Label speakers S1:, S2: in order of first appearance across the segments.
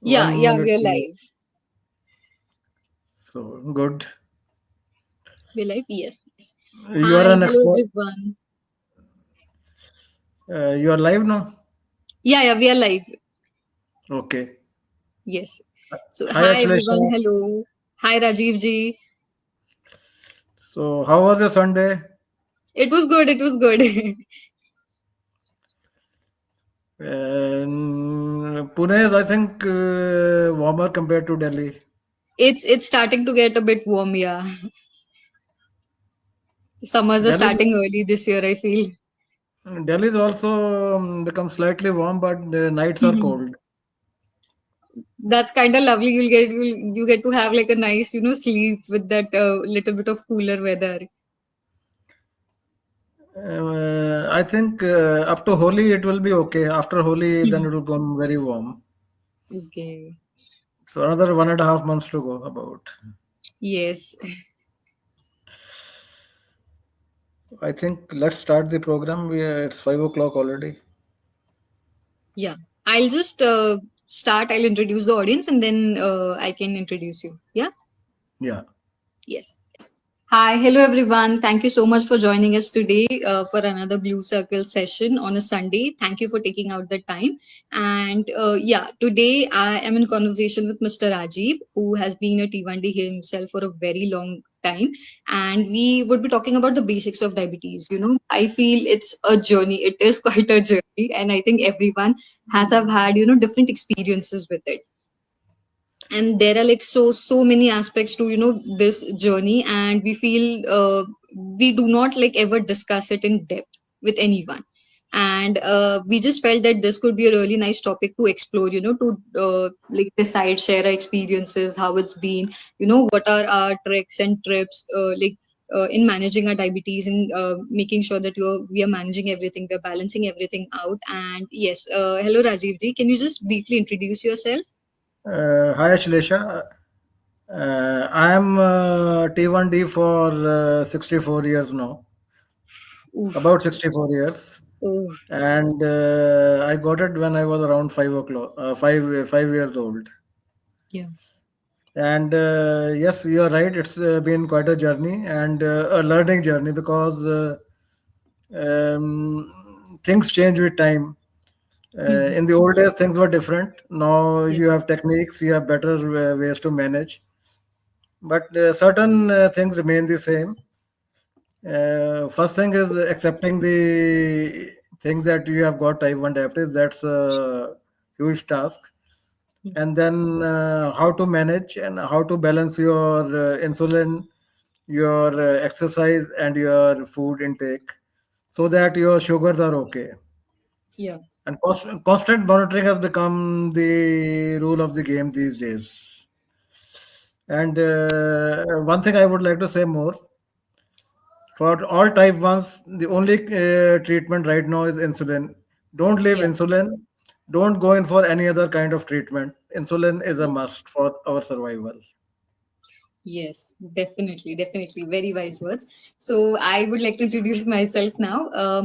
S1: Yeah,
S2: One
S1: yeah,
S2: minute,
S1: we're
S2: please.
S1: live.
S2: So good.
S1: We're live. Yes, yes.
S2: You are
S1: Hi,
S2: an
S1: hello
S2: expert.
S1: everyone.
S2: You are live now.
S1: Yeah, yeah, we are live.
S2: Okay.
S1: Yes. So,
S2: Hi,
S1: hi
S2: Ashlesha.
S1: everyone. Hello. Hi, Rajiv ji.
S2: So, how was your Sunday?
S1: It was good. It was good.
S2: Pune is, I think, warmer compared to Delhi.
S1: It's starting to get a bit warm. Yeah, summers are
S2: Delhi,
S1: starting early this year, I feel.
S2: Delhi is also become slightly warm, but the nights are cold.
S1: That's kind of lovely. You get to have like a nice sleep with that little bit of cooler weather.
S2: I think up to Holi it will be okay. After Holi, then it will become very warm.
S1: Okay.
S2: So another 1.5 months to go about.
S1: Yes.
S2: I think let's start the program. It's 5 o'clock already.
S1: Yeah. I'll just start. I'll introduce the audience and then I can introduce you. Yeah.
S2: Yeah.
S1: Yes. Hi, hello everyone. Thank you so much for joining us today for another Blue Circle session on a Sunday. Thank you for taking out the time. And yeah, today I am in conversation with Mr. Rajiv, who has been a T1D himself for a very long time. And we would be talking about the basics of diabetes. I feel it's a journey. It is quite a journey. And I think everyone has have had, different experiences with it, and there are like so many aspects to this journey, and we feel we do not like ever discuss it in depth with anyone. And we just felt that this could be a really nice topic to explore, to like decide, share our experiences, how it's been, what are our tricks and trips, in managing our diabetes, and making sure that we are managing everything, we're balancing everything out. And yes, hello Rajiv ji, can you just briefly introduce yourself?
S2: Hi, Ashlesha. I am T1D for 64 years now,
S1: Oof.
S2: about 64 years.
S1: Oh,
S2: And I got it when I was around 5 o'clock, 5 years old.
S1: yeah.
S2: And yes, you are right. It's been quite a journey and a learning journey because things change with time.
S1: Mhm.
S2: In the old days, things were different. Now
S1: Yeah.
S2: you have techniques, you have better ways to manage, but certain things remain the same. First thing is accepting the thing that you have got type 1 diabetes. That's a huge task.
S1: Mm.
S2: And then how to manage and how to balance your insulin, your exercise, and your food intake so that your sugars are okay.
S1: Yeah.
S2: And constant monitoring has become the rule of the game these days. And one thing I would like to say more, for all type 1s, the only treatment right now is insulin. Don't leave
S1: Yeah.
S2: insulin. Don't go in for any other kind of treatment. Insulin is a
S1: Yes.
S2: must for our survival.
S1: Yes, definitely, definitely. Very wise words. So, I would like to introduce myself now.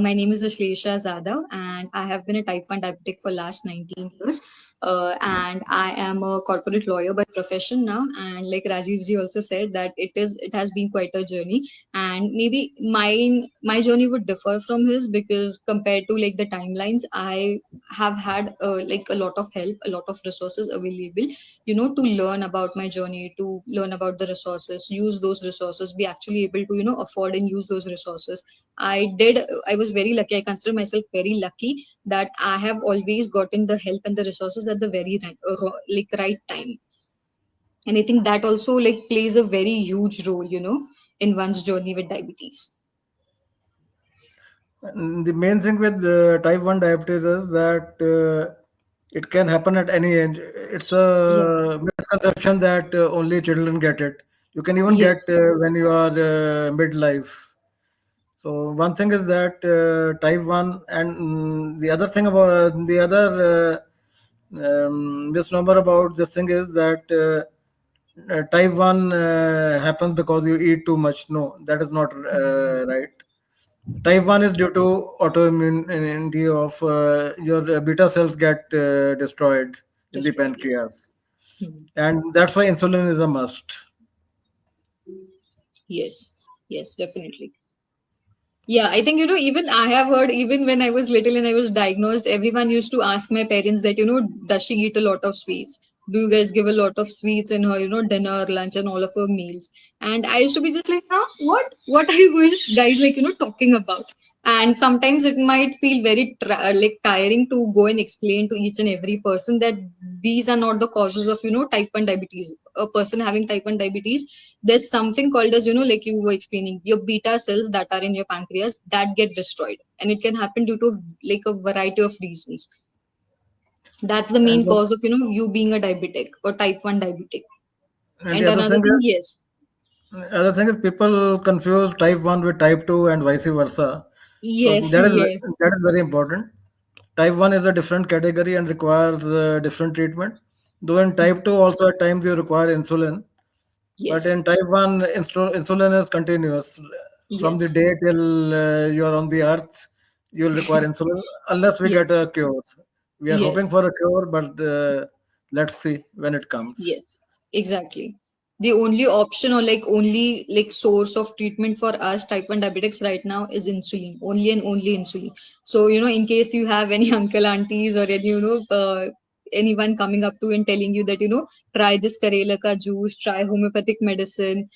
S1: My name is Ashlesha Rajiv, and I have been a type 1 diabetic for last 19 years. And I am a corporate lawyer by profession now. And like Rajiv ji also said, that it has been quite a journey. And maybe my journey would differ from his, because compared to like the timelines, I have had like a lot of help, a lot of resources available, to learn about my journey, to learn about the resources, use those resources, be actually able to afford and use those resources. I was very lucky. I consider myself very lucky that I have always gotten the help and the resources at the very right, like right time. And I think that also like plays a very huge role, in one's journey with diabetes.
S2: And the main thing with type 1 diabetes is that it can happen at any age. It's
S1: Yeah.
S2: a misconception that only children get it. You can even
S1: Yes.
S2: get when you are midlife. So one thing is that type 1, and the other thing about the other misnomer about this thing is that type 1 happens because you eat too much. No, that is not right. Type 1 is due to autoimmunity of your beta cells get destroyed. in the
S1: Definitely, yes.
S2: pancreas,
S1: Hmm.
S2: and that's why insulin is a must.
S1: Yes, yes, definitely. Yeah, I think, even I have heard, even when I was little and I was diagnosed, everyone used to ask my parents that, does she eat a lot of sweets? Do you guys give a lot of sweets in her, dinner, lunch, and all of her meals? And I used to be just like, huh, what? What are you guys like, talking about? And sometimes it might feel very like tiring to go and explain to each and every person that these are not the causes of, type 1 diabetes. A person having type 1 diabetes, there's something called as, like you were explaining, your beta cells that are in your pancreas that get destroyed, and it can happen due to like a variety of reasons. That's the
S2: And
S1: main cause of, you being a diabetic or type 1 diabetic.
S2: and
S1: And another thing, yes,
S2: the other thing is people confuse type 1 with type 2 and vice versa. So
S1: yes, yes,
S2: that is very important. Type 1 is a different category and requires different treatment. Though in type 2 also at times you require insulin, but
S1: yes,
S2: in type 1 insulin is continuous from the
S1: yes,
S2: day till you are on the earth. You will require insulin unless we get
S1: yes,
S2: a cure. We are hoping
S1: yes.
S2: for a cure, but let's see when it comes.
S1: Yes, exactly. The only option, or like only like source of treatment for us type 1 diabetics right now is insulin, only and only insulin. So, in case you have any uncle, aunties, or any, anyone coming up to you and telling you that, try this Karela ka juice, try homeopathic medicine,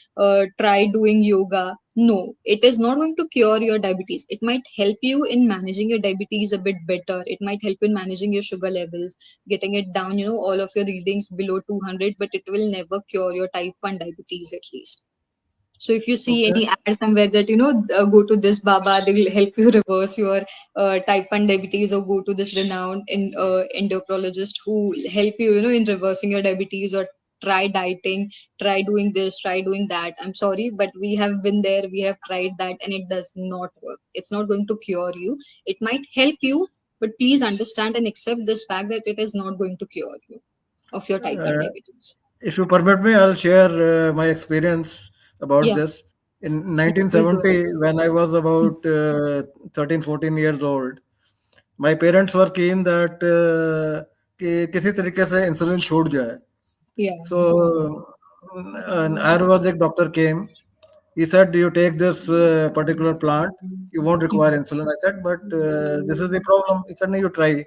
S1: try doing yoga. No, it is not going to cure your diabetes. It might help you in managing your diabetes a bit better. It might help in managing your sugar levels, getting it down, all of your readings below 200, but it will never cure your type 1 diabetes at least. So if you see
S2: Okay.
S1: any ad somewhere that, go to this Baba, they will help you reverse your type 1 diabetes, or go to this renowned endocrinologist who will help you, in reversing your diabetes, or try dieting, try doing this, try doing that. I'm sorry, but we have been there, we have tried that, and it does not work. It's not going to cure you. It might help you, but please understand and accept this fact that it is not going to cure you of your type 1
S2: Uh,
S1: diabetes.
S2: if you permit me, I'll share my experience about
S1: Yeah,
S2: this. In
S1: yeah, please go
S2: 1970, when I was
S1: ahead.
S2: about 13, 14 years old, my parents were keen that कि किसी तरीके से insulin छूट जाए.
S1: Yeah.
S2: So an Ayurvedic doctor came. He said, "You take this particular plant, you won't require
S1: Mhm.
S2: insulin." I said, "But this is the problem." He said, "No, you try."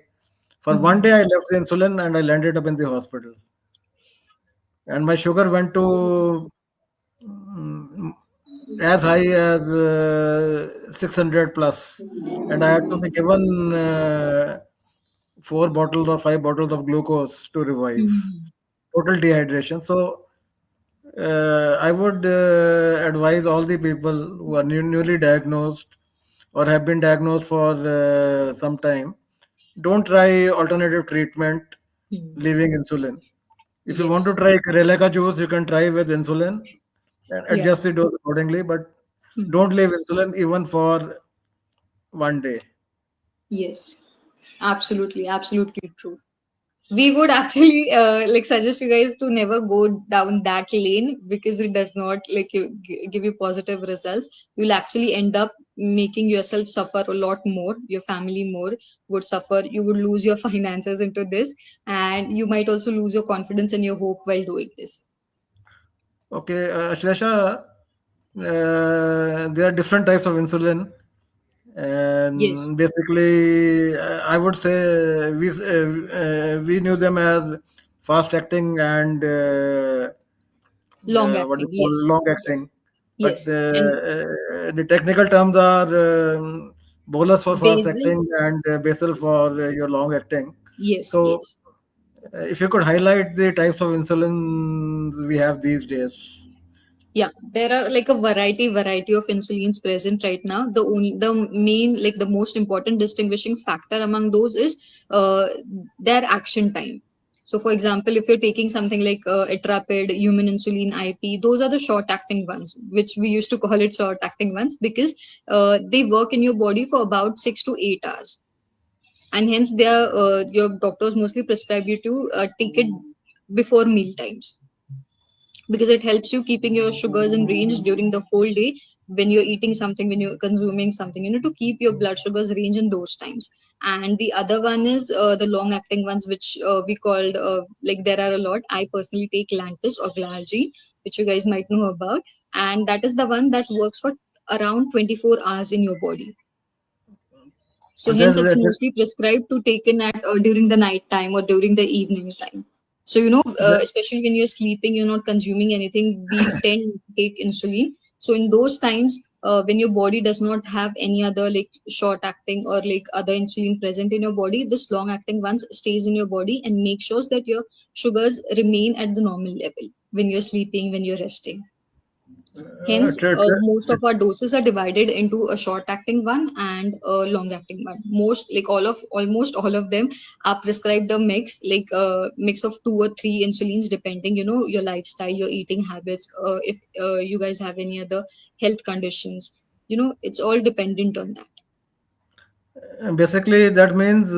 S2: For one day,
S1: Mhm.
S2: I left the insulin and I landed up in the hospital, and my sugar went to mm, as high as 600 plus, and I had to be given 4 bottles or 5 bottles of glucose to revive.
S1: Mhm.
S2: Total dehydration. So I would advise all the people who are newly diagnosed or have been diagnosed for some time, don't try alternative treatment
S1: Mhm.
S2: leaving insulin. If you want to
S1: Yes.
S2: try Karela juice, you can try with insulin and
S1: Yeah.
S2: adjust the dose accordingly, but
S1: Mhm.
S2: don't leave insulin even for one day.
S1: Yes. Absolutely. Absolutely true. We would actually like suggest you guys to never go down that lane, because it does not like give you positive results. You'll actually end up making yourself suffer a lot more. Your family more would suffer. You would lose your finances into this, and you might also lose your confidence and your hope while doing this.
S2: Okay, Ashlesha, there are different types of insulin,
S1: Yes.
S2: and basically, I would say we knew them as fast acting and
S1: Long
S2: what do
S1: acting.
S2: you call
S1: Yes.
S2: long
S1: Yes.
S2: acting. But
S1: Yes. And
S2: the technical terms are bolus for fast
S1: basal.
S2: acting and basal for your long acting.
S1: Yes.
S2: So,
S1: Yes.
S2: if you could highlight the types of insulin we have these days.
S1: Yeah, there are like a variety of insulins present right now. The main, like the most important distinguishing factor among those is their action time. So, for example, if you're taking something like Etrapid, human insulin IP, those are the short acting ones, which we used to call it short acting ones, because they work in your body for about 6 to 8 hours, and hence they are your doctors mostly prescribe you to take it before meal times, because it helps you keeping your sugars in range during the whole day, when you're eating something, when you're consuming something, to keep your blood sugars range in those times. and the other one is the long acting ones, which we called like there are a lot. I personally take Lantus or Glargine, which you guys might know about, and that is the one that works for around 24 hours in your body. So
S2: There's
S1: hence it's mostly prescribed to taken at during the night time or during the evening time. So especially when you're sleeping, you're not consuming anything. We tend to take insulin. So in those times, when your body does not have any other like short acting or like other insulin present in your body, this long acting ones stays in your body and make sure that your sugars remain at the normal level when you're sleeping, when you're resting. Hence,
S2: uh,
S1: most of our doses are divided into a short-acting one and a long-acting one. Almost all of them are prescribed a mix of two or three insulins, depending, your lifestyle, your eating habits. If you guys have any other health conditions, it's all dependent on that.
S2: basically that means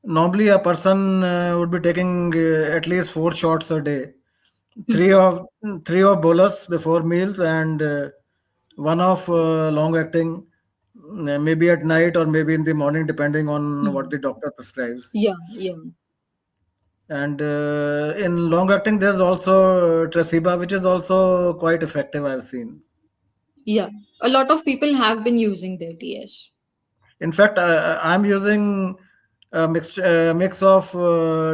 S2: normally a person would be taking at least 4 shots a day, three
S1: Mhm.
S2: of three of bolus before meals, and one of long acting, maybe at night or maybe in the morning, depending on what
S1: Hmm.
S2: the doctor prescribes.
S1: Yeah, yeah,
S2: And in long acting, there's also Tresiba, which is also quite effective, I've seen.
S1: yeah. A lot of people have been using that. Yes.
S2: In fact, I'm using a mix of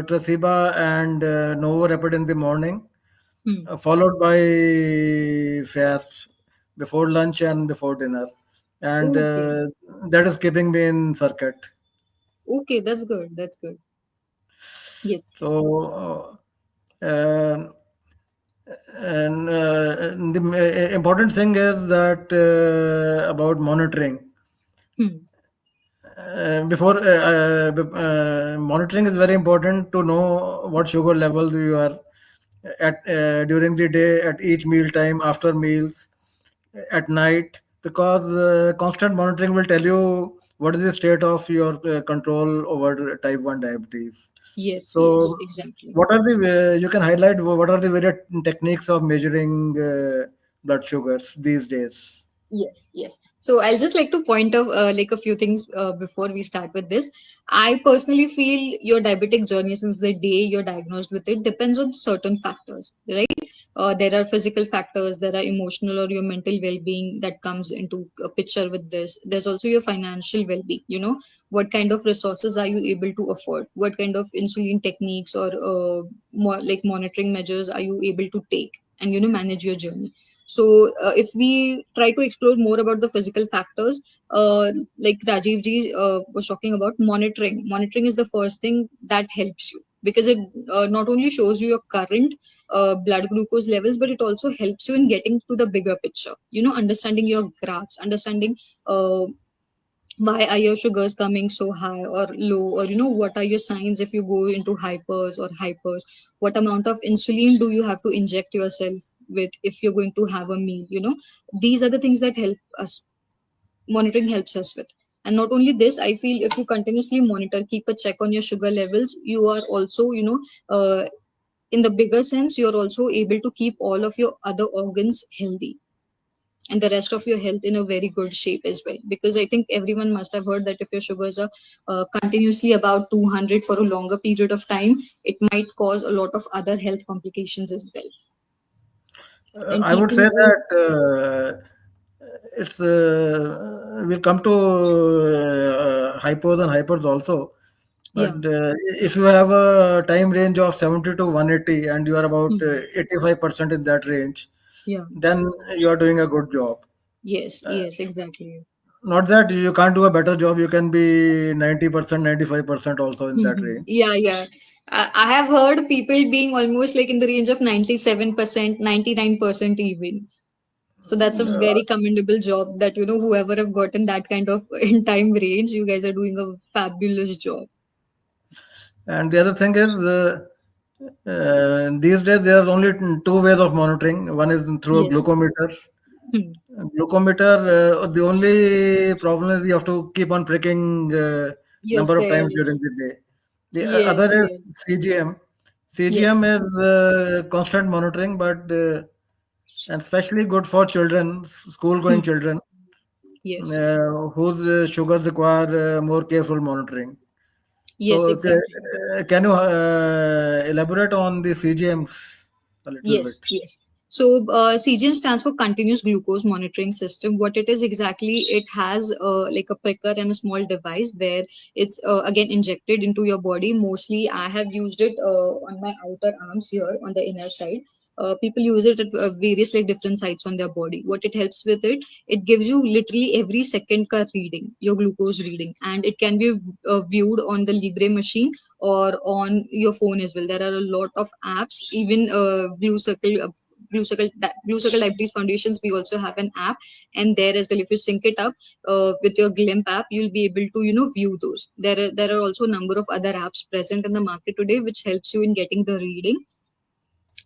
S2: Tresiba and Novo Rapid in the morning,
S1: Hmm.
S2: followed by fast before lunch and before dinner. And
S1: Okay.
S2: that is keeping me in circuit.
S1: Okay, that's good. That's good. Yes.
S2: So, uh, and the important thing is that about monitoring.
S1: Hmm.
S2: Before monitoring is very important to know what sugar level you are at during the day, at each meal time, after meals, at night, because constant monitoring will tell you what is the state of your control over type 1 diabetes.
S1: Yes, yes,
S2: So
S1: exactly.
S2: what are the you can highlight what are the various techniques of measuring blood sugars these days?
S1: Yes, yes. So I'll just like to point out like a few things before we start with this. I personally feel your diabetic journey since the day you're diagnosed with it depends on certain factors, right? There are physical factors, there are emotional or your mental well-being that comes into a picture with this. There's also your financial well-being. What kind of resources are you able to afford? What kind of insulin techniques or more like monitoring measures are you able to take and manage your journey? So, if we try to explore more about the physical factors, like Rajiv ji was talking about, monitoring. Monitoring is the first thing that helps you because it not only shows you your current blood glucose levels, but it also helps you in getting to the bigger picture. Understanding your graphs, understanding uh, why are your sugars coming so high or low, or what are your signs if you go into hypers or hypers. What amount of insulin do you have to inject yourself with if you're going to have a meal? These are the things that help us. Monitoring helps us with. And not only this, I feel if you continuously monitor, keep a check on your sugar levels, you are also in the bigger sense, you're also able to keep all of your other organs healthy and the rest of your health in a very good shape as well, because I think everyone must have heard that if your sugars are continuously about 200 for a longer period of time, it might cause a lot of other health complications as well. And
S2: I would say
S1: keeping
S2: that it's we'll come to hypos and hypers also. But
S1: yeah,
S2: if you have a time range of 70 to 180 and you are about
S1: hmm,
S2: 85% in that range,
S1: yeah,
S2: then you are doing a good job.
S1: yes,
S2: Uh,
S1: yes, exactly.
S2: Not that you can't do a better job, you can be 90%, 95% also in that range.
S1: Yeah, yeah. I have heard people being almost like in the range of 97%, 99% even. So that's a
S2: Uh,
S1: very commendable job that, whoever have gotten that kind of in time range, you guys are doing a fabulous job.
S2: And the other thing is, these days there are only two ways of monitoring. One is through a
S1: Yes.
S2: glucometer.
S1: Hmm.
S2: Glucometer, the only problem is you have to keep on pricking number of times
S1: Yourself.
S2: during the day. The other
S1: Yes,
S2: is
S1: yes.
S2: CGM.
S1: Yes,
S2: CGM is
S1: CGS.
S2: constant monitoring, but and especially good for children, school-going
S1: Hmm.
S2: children.
S1: Yes.
S2: whose sugars require more careful monitoring.
S1: Yes,
S2: So,
S1: exactly.
S2: can you elaborate on the CGMs a little bit?
S1: Yes, yes. So CGM stands for Continuous Glucose Monitoring System. What it is exactly, it has like a pricker and a small device where it's again injected into your body. Mostly, I have used it on my outer arms here on the inner side. People use it at various like different sites on their body. What it helps with it, it gives you literally every second ka reading, your glucose reading, and it can be viewed on the Libre machine or on your phone as well. There are a lot of apps, even Blue Circle Diabetes Foundations. We also have an app, and there as well, if you sync it up with your Glimp app, you'll be able to view those. There are also a number of other apps present in the market today, which helps you in getting the reading,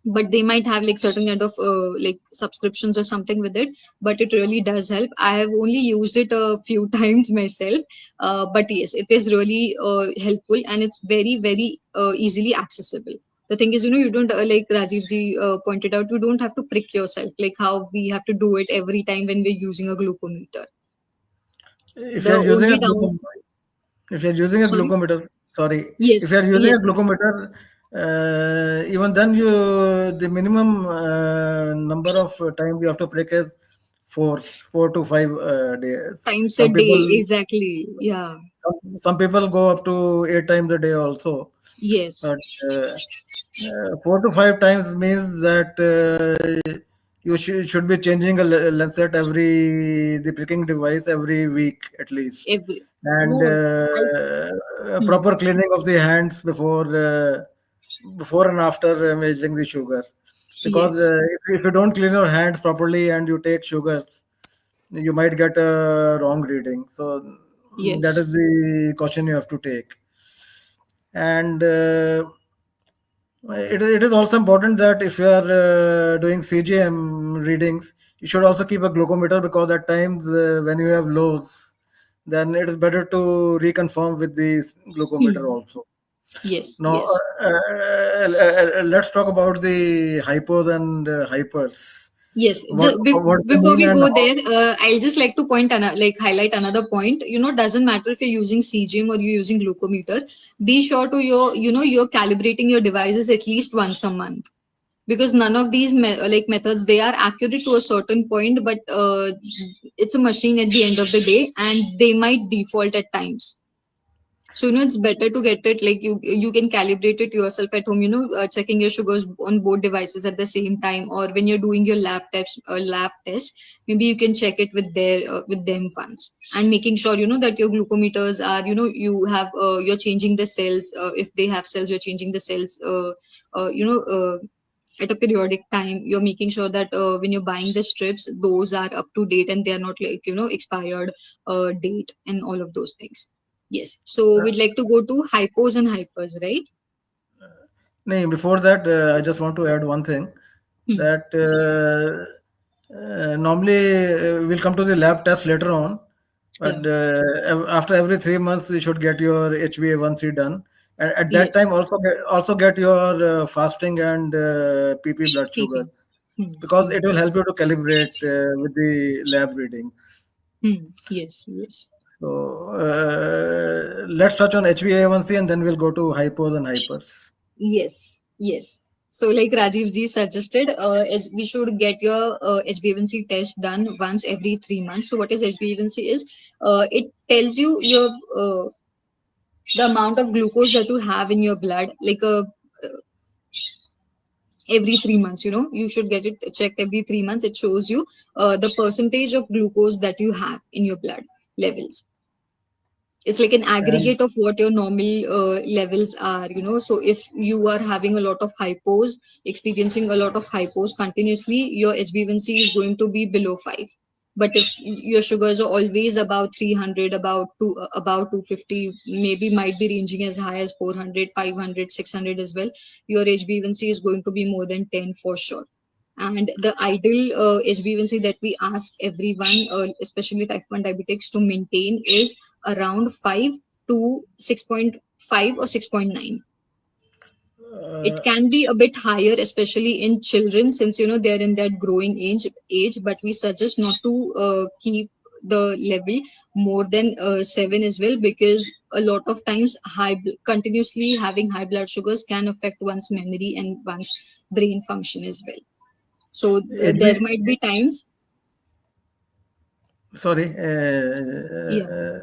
S1: but they might have like certain kind of like subscriptions or something with it, but it really does help. I have only used it a few times myself, but yes, it is really helpful, and it's very very easily accessible. The thing is, you don't like Rajiv ji pointed out, you don't have to prick yourself like how we have to do it every time when we're using a glucometer.
S2: If
S1: The
S2: you are using a
S1: only down
S2: if you're using a
S1: Sorry.
S2: glucometer, sorry, if
S1: Yes,
S2: you're using a
S1: yes.
S2: glucometer, even then the minimum number of time you have to prick is 4 to 5 days.
S1: Times a
S2: Some
S1: day,
S2: people
S1: exactly. Yeah.
S2: some people go up to 8 times a day also,
S1: Yes.
S2: but 4 to 5 times means that you should be changing a lens set every the pricking device every week at least,
S1: Every
S2: and
S1: no I hmm.
S2: proper cleaning of the hands before and after measuring the sugar, because
S1: Yes,
S2: if you don't clean your hands properly and you take sugars, you might get a wrong reading. So that
S1: yes.
S2: is the caution you have to take. And it is also important that if you are doing CGM readings, you should also keep a glucometer, because at times when you have lows, then it is better to reconfirm with the glucometer
S1: Hmm.
S2: also.
S1: Yes,
S2: Now,
S1: yes.
S2: let's talk about the hypos and hypers.
S1: Yes.
S2: What they
S1: Before
S2: mean
S1: we
S2: and
S1: go
S2: how.
S1: there, I'll just like to like highlight another point. Doesn't matter if you're using CGM or you're using glucometer. Be sure to you're calibrating your devices at least once a month, because none of these like methods, they are accurate to a certain point, but it's a machine at the end of the day, and they might default at times. So it's better to get it like you can calibrate it yourself at home, checking your sugars on both devices at the same time, or when you're doing your lab test, maybe you can check it with them once, and making sure that your glucometers are, you have you're changing the cells, if they have cells, you're changing the cells at a periodic time. You're making sure that when you're buying the strips, those are up to date and they are not like expired date and all of those things. Yes, so we'd like to go to hypos and hypers, right?
S2: No, before that, I just want to add one thing,
S1: Hmm.
S2: that normally we'll come to the lab test later on,
S1: Yeah.
S2: but after every 3 months you should get your HbA1c done, and at that
S1: Yes.
S2: time also get your fasting and PP blood
S1: PP.
S2: sugars,
S1: Hmm.
S2: because
S1: Hmm.
S2: it will help you to calibrate with the lab readings.
S1: Hmm. Yes. Yes.
S2: So let's touch on HbA1c and then we'll go to hypos and hypers.
S1: Yes. Yes. So, like Rajiv ji suggested, we should get your HbA1c test done once every 3 months. So, what is HbA1c is? It tells you your the amount of glucose that you have in your blood, like every 3 months. You should get it checked every 3 months. It shows you the percentage of glucose that you have in your blood levels. It's like an
S2: And
S1: aggregate of what your normal levels are. So if you are having a lot of hypos, experiencing a lot of hypos continuously, your HbA1c is going to be below 5. But if your sugars are always about 300, about 250, maybe might be ranging as high as 400, 500, 600 as well, your HbA1c is going to be more than 10 for sure. And the ideal HbA1c that we ask everyone, especially type 1 diabetics, to maintain is around 5 to 6.5 or 6.9. It
S2: uh,
S1: can be a bit higher, especially in children, since they're in that growing age. But we suggest not to keep the level more than 7 as well, because a lot of times continuously having high blood sugars can affect one's memory and one's brain function as well. So there
S2: HB,
S1: might be times.
S2: sorry,
S1: Yeah.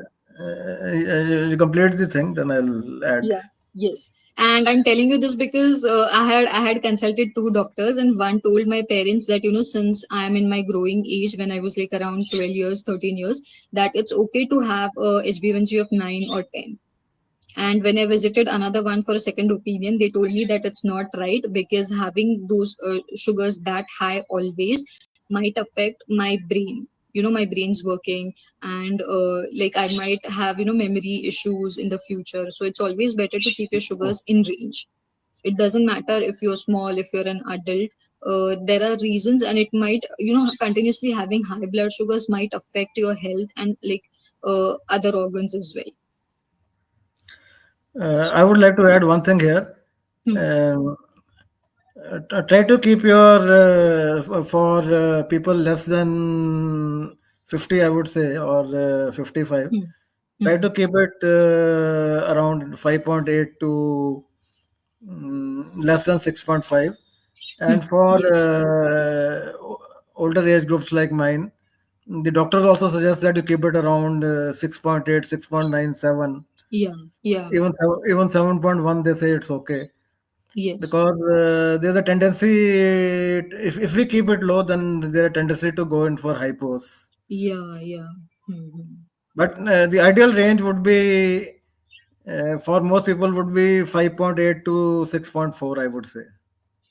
S2: you complete the thing, then I'll add.
S1: Yeah. Yes. And I'm telling you this because I had consulted two doctors, and one told my parents that, since I'm in my growing age, when I was like around 12 years, 13 years, that it's okay to have a HbA1c of 9 or 10. And when I visited another one for a second opinion, they told me that it's not right, because having those sugars that high always might affect my brain. My brain's working, and like I might have, memory issues in the future. So it's always better to keep your sugars in range. It doesn't matter if you're small, if you're an adult. There are reasons, and it might, continuously having high blood sugars might affect your health and like other organs as well.
S2: I would like to add one thing here.
S1: Hmm.
S2: Um, Try to keep your for people less than 50, I would say, or 55.
S1: Hmm.
S2: Try
S1: Hmm.
S2: to keep it around 5.8 to less than 6.5.
S1: Hmm.
S2: And for
S1: Yes.
S2: older age groups like mine, the doctors also suggest that you keep it around 6.8, 6.97,
S1: Yeah. Yeah.
S2: even 7.1. They say it's okay,
S1: Yes.
S2: because there's a tendency, if we keep it low, then there's a tendency to go in for hypos.
S1: Yeah. Yeah. Hmm.
S2: But the ideal range would be, for most people, would be 5.8 to 6.4, I would say.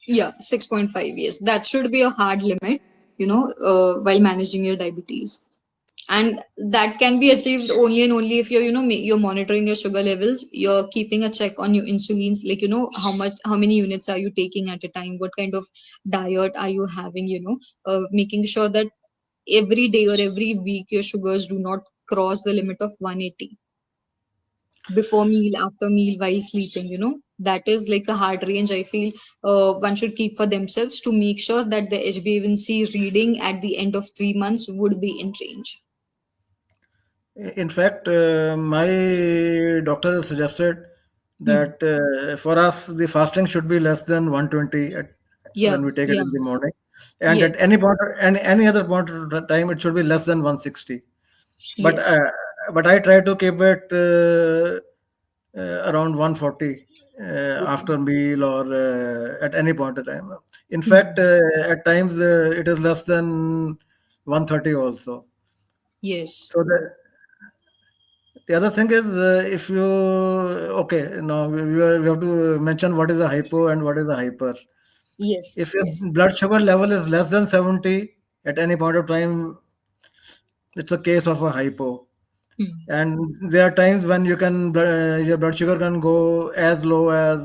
S1: Yeah. 6.5. Yes. That should be a hard limit, while managing your diabetes. And that can be achieved only and only if you're monitoring your sugar levels, you're keeping a check on your insulins, like how many units are you taking at a time, what kind of diet are you having, making sure that every day or every week your sugars do not cross the limit of 180, before meal, after meal, while sleeping. That is like a hard range, I feel one should keep for themselves, to make sure that the HbA1c reading at the end of 3 months would be in range.
S2: In fact, my doctor has suggested
S1: Hmm.
S2: that for us, the fasting should be less than 120
S1: Yeah.
S2: when we take it
S1: Yeah.
S2: in the morning, and at
S1: Yes.
S2: any point, any other point of the time, it should be less than 160. But
S1: Yes.
S2: I try to keep it around 140
S1: Okay.
S2: after meal, or at any point of time. In fact,
S1: Hmm.
S2: at times it is less than 130 also.
S1: Yes.
S2: So the other thing is, if you, okay, now we have to mention what is a hypo and what is a hyper.
S1: Yes.
S2: If your
S1: Yes.
S2: blood sugar level is less than 70 at any point of time, it's a case of a hypo.
S1: Hmm.
S2: And there are times when your blood sugar can go as low as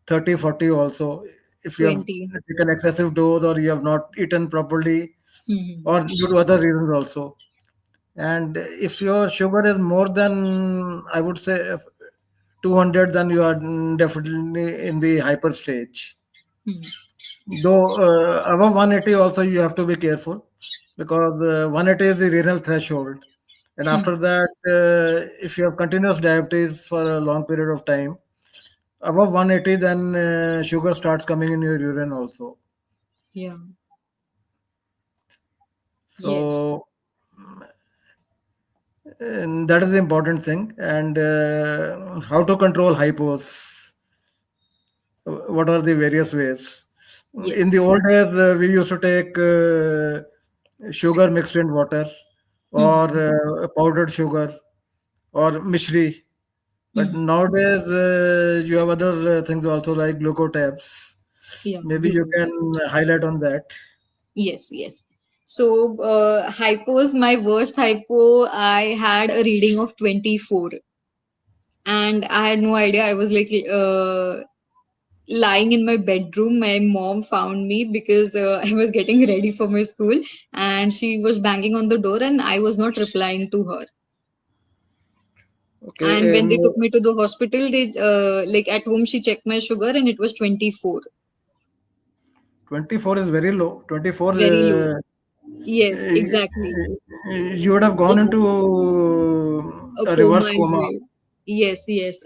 S2: 30, 40 also, if you have
S1: 20.
S2: taken excessive dose, or you have not eaten properly,
S1: Hmm.
S2: or due to other reasons also. And if your sugar is more than, I would say, 200, then you are definitely in the hyper stage.
S1: Hmm.
S2: Though above 180 also you have to be careful, because 180 is the renal threshold. And
S1: Hmm.
S2: after that, if you have continuous diabetes for a long period of time, above 180, then sugar starts coming in your urine also.
S1: Yeah. Yes.
S2: So and that is the important thing. And how to control hypos? What are the various ways? In the
S1: Yes.
S2: old days, we used to take sugar mixed in water, or
S1: Hmm.
S2: powdered sugar, or mishri. But
S1: Hmm.
S2: nowadays, you have other things also, like glucotabs.
S1: Yeah.
S2: Maybe you can
S1: Glucose.
S2: highlight on that.
S1: Yes. Yes. So, hypos, my worst hypo, I had a reading of 24, and I had no idea. I was like, lying in my bedroom. My mom found me because I was getting ready for my school, and she was banging on the door, and I was not replying to her. And
S2: Okay,
S1: when they took me to the hospital, they like at home she checked my sugar and it was 24,
S2: 24 is very low. 24.
S1: very low. Yes, exactly.
S2: You would have gone into
S1: Exactly. A
S2: a
S1: coma
S2: reverse
S1: as
S2: coma.
S1: well. Yes, yes.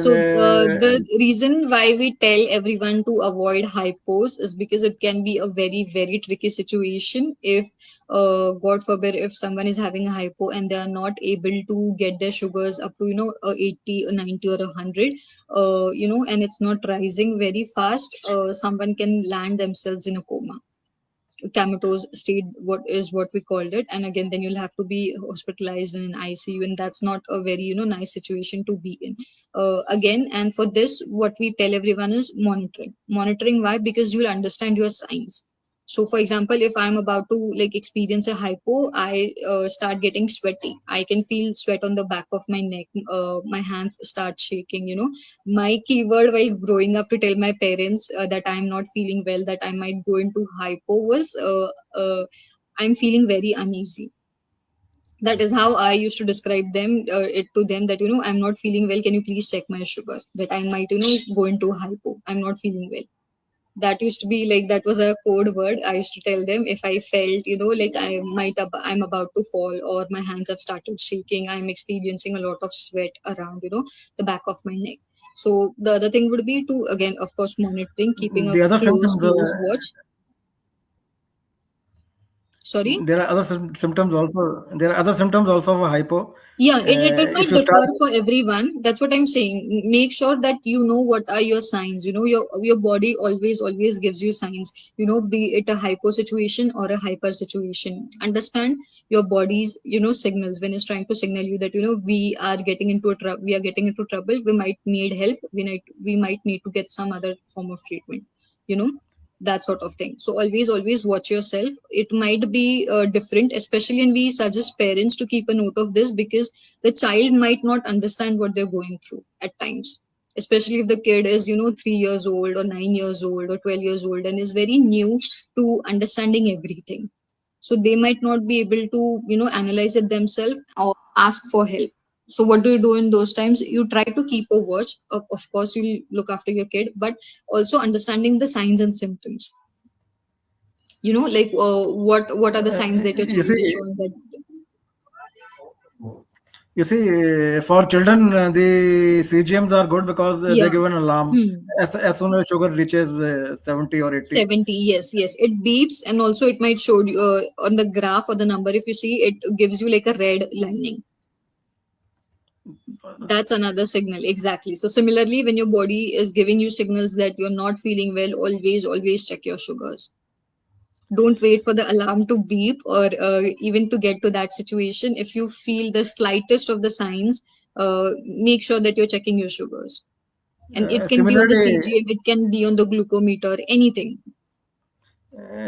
S1: So
S2: Uh,
S1: the reason why we tell everyone to avoid hypos is because it can be a very, very tricky situation if, God forbid, if someone is having a hypo and they are not able to get their sugars up to, 80 or 90 or 100, and it's not rising very fast, someone can land themselves in a coma, comatose state, what we called it. And again, then you'll have to be hospitalized in an ICU, and that's not a very nice situation to be in. Again, and for this, what we tell everyone is monitoring. Why? Because you'll understand your signs. So for example, if I'm about to like experience a hypo, I start getting sweaty, I can feel sweat on the back of my neck, my hands start shaking. My keyword while growing up to tell my parents that I'm not feeling well, that I might go into hypo was, I'm feeling very uneasy. That is how I used to describe it to them, that I'm not feeling well, can you please check my sugar, that I might go into hypo, I'm not feeling well. That used to be like, that was a code word I used to tell them if I felt like I'm about to fall, or my hands have started shaking, I'm experiencing a lot of sweat around the back of my neck. So the other thing would be to, again, of course, monitoring, keeping a
S2: the other
S1: close
S2: symptoms,
S1: close watch. Sorry.
S2: there are other symptoms also. There are other symptoms also of a hypo.
S1: Yeah, it might
S2: If you start,
S1: differ for everyone. That's what I'm saying. Make sure that you know what are your signs. Your body always gives you signs. Be it a hypo situation or a hyper situation. Understand your body's signals when it's trying to signal you that we are getting into trouble. We might need help. We might need to get some other form of treatment. You know that sort of thing. So always watch yourself. It might be different, especially, and we suggest parents to keep a note of this, because the child might not understand what they're going through at times, especially if the kid is 3 years old or 9 years old or 12 years old and is very new to understanding everything. So they might not be able to analyze it themselves or ask for help. So what do you do in those times? You try to keep a watch. Of course, you'll look after your kid, but also understanding the signs and symptoms. Like, what are the signs that your
S2: you
S1: child is
S2: see,
S1: showing that?
S2: for children, the CGMs are good because they
S1: Yeah.
S2: give an alarm
S1: Hmm.
S2: as soon as sugar reaches 70 or 80.
S1: 70, yes, yes, it beeps, and also it might show you on the graph or the number, if you see, it gives you like a red lining. That's another signal, exactly. So similarly, when your body is giving you signals that you're not feeling well, always check your sugars. Don't wait for the alarm to beep, or even to get to that situation. If you feel the slightest of the signs, make sure that you're checking your sugars. And it can be on the
S2: Similarly,
S1: CGM, it can be on the glucometer, anything.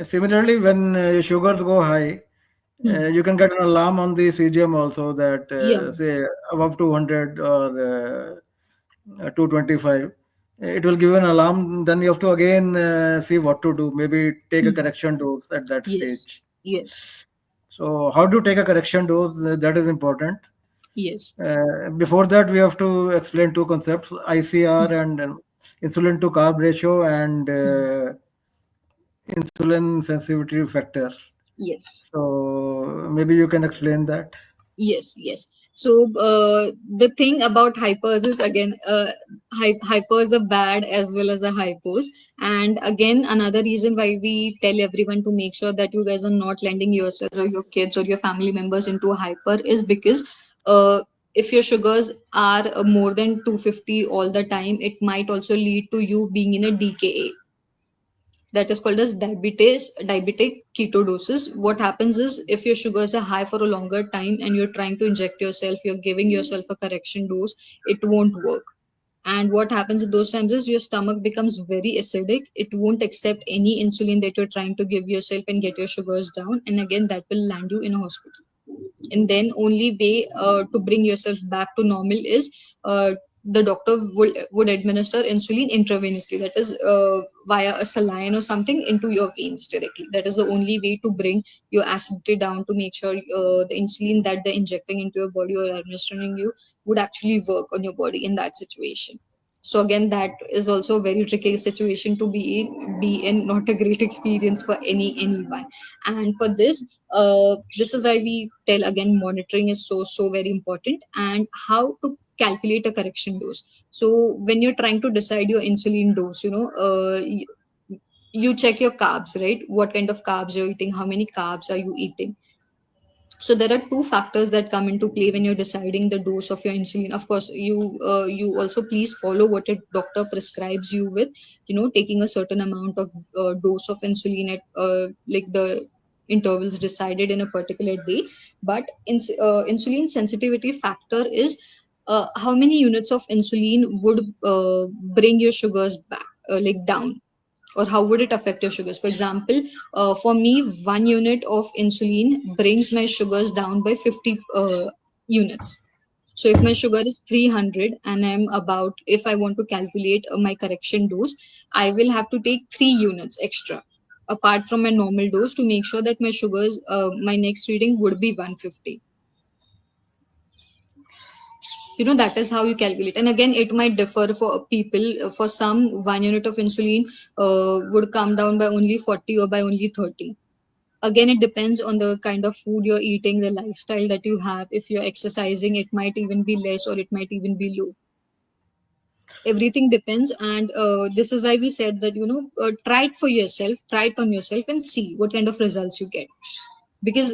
S2: similarly, when sugars go high,
S1: Hmm.
S2: you can get an alarm on the CGM also that
S1: Yeah.
S2: say above 200 or 225. It will give an alarm. Then you have to again see what to do. Maybe take a
S1: Hmm.
S2: correction dose at that
S1: Yes.
S2: stage.
S1: Yes.
S2: So, how do you take a correction dose? That is important.
S1: Yes.
S2: Before that, we have to explain two concepts: ICR
S1: Hmm.
S2: and insulin to carb ratio, and
S1: Hmm.
S2: insulin sensitivity factor.
S1: Yes.
S2: So, maybe you can explain that.
S1: Yes. Yes. So the thing about hypers is, again, hypers are bad as well as the hypos. And again, another reason why we tell everyone to make sure that you guys are not lending yourselves or your kids or your family members into a hyper is because, uh, if your sugars are more than 250 all the time, it might also lead to you being in a DKA, that is called as diabetic ketosis. What happens is, if your sugars are high for a longer time and you're trying to inject yourself, you're giving yourself a correction dose, it won't work. And what happens at those times is your stomach becomes very acidic, it won't accept any insulin that you're trying to give yourself and get your sugars down, and again, that will land you in a hospital. And then only way to bring yourself back to normal is, the doctor would administer insulin intravenously, that is, via a saline or something into your veins directly. That is the only way to bring your acidity down, to make sure the insulin that they're injecting into your body or administering you would actually work on your body in that situation. So again, that is also a very tricky situation to be in, not a great experience for anyone. And for this, this is why we tell again, monitoring is so very important. And how to calculate a correction dose. So when you're trying to decide your insulin dose, you check your carbs, right? What kind of carbs you're eating, how many carbs are you eating. So there are two factors that come into play when you're deciding the dose of your insulin. Of course, you also please follow what a doctor prescribes you with, taking a certain amount of dose of insulin at like the intervals decided in a particular day. But insulin sensitivity factor is how many units of insulin would bring your sugars back, like down, or how would it affect your sugars. For example, for me, 1 unit of insulin brings my sugars down by 50 units. So if my sugar is 300 and I'm about, if I want to calculate my correction dose, I will have to take 3 units extra apart from my normal dose to make sure that my sugars, my next reading would be 150. That is how you calculate. And again, it might differ for people. For some, 1 unit of insulin would come down by only 40 or by only 30. Again, it depends on the kind of food you're eating, the lifestyle that you have. If you're exercising, it might even be less or it might even be low. Everything depends. And this is why we said that, try it for yourself, try it on yourself and see what kind of results you get. Because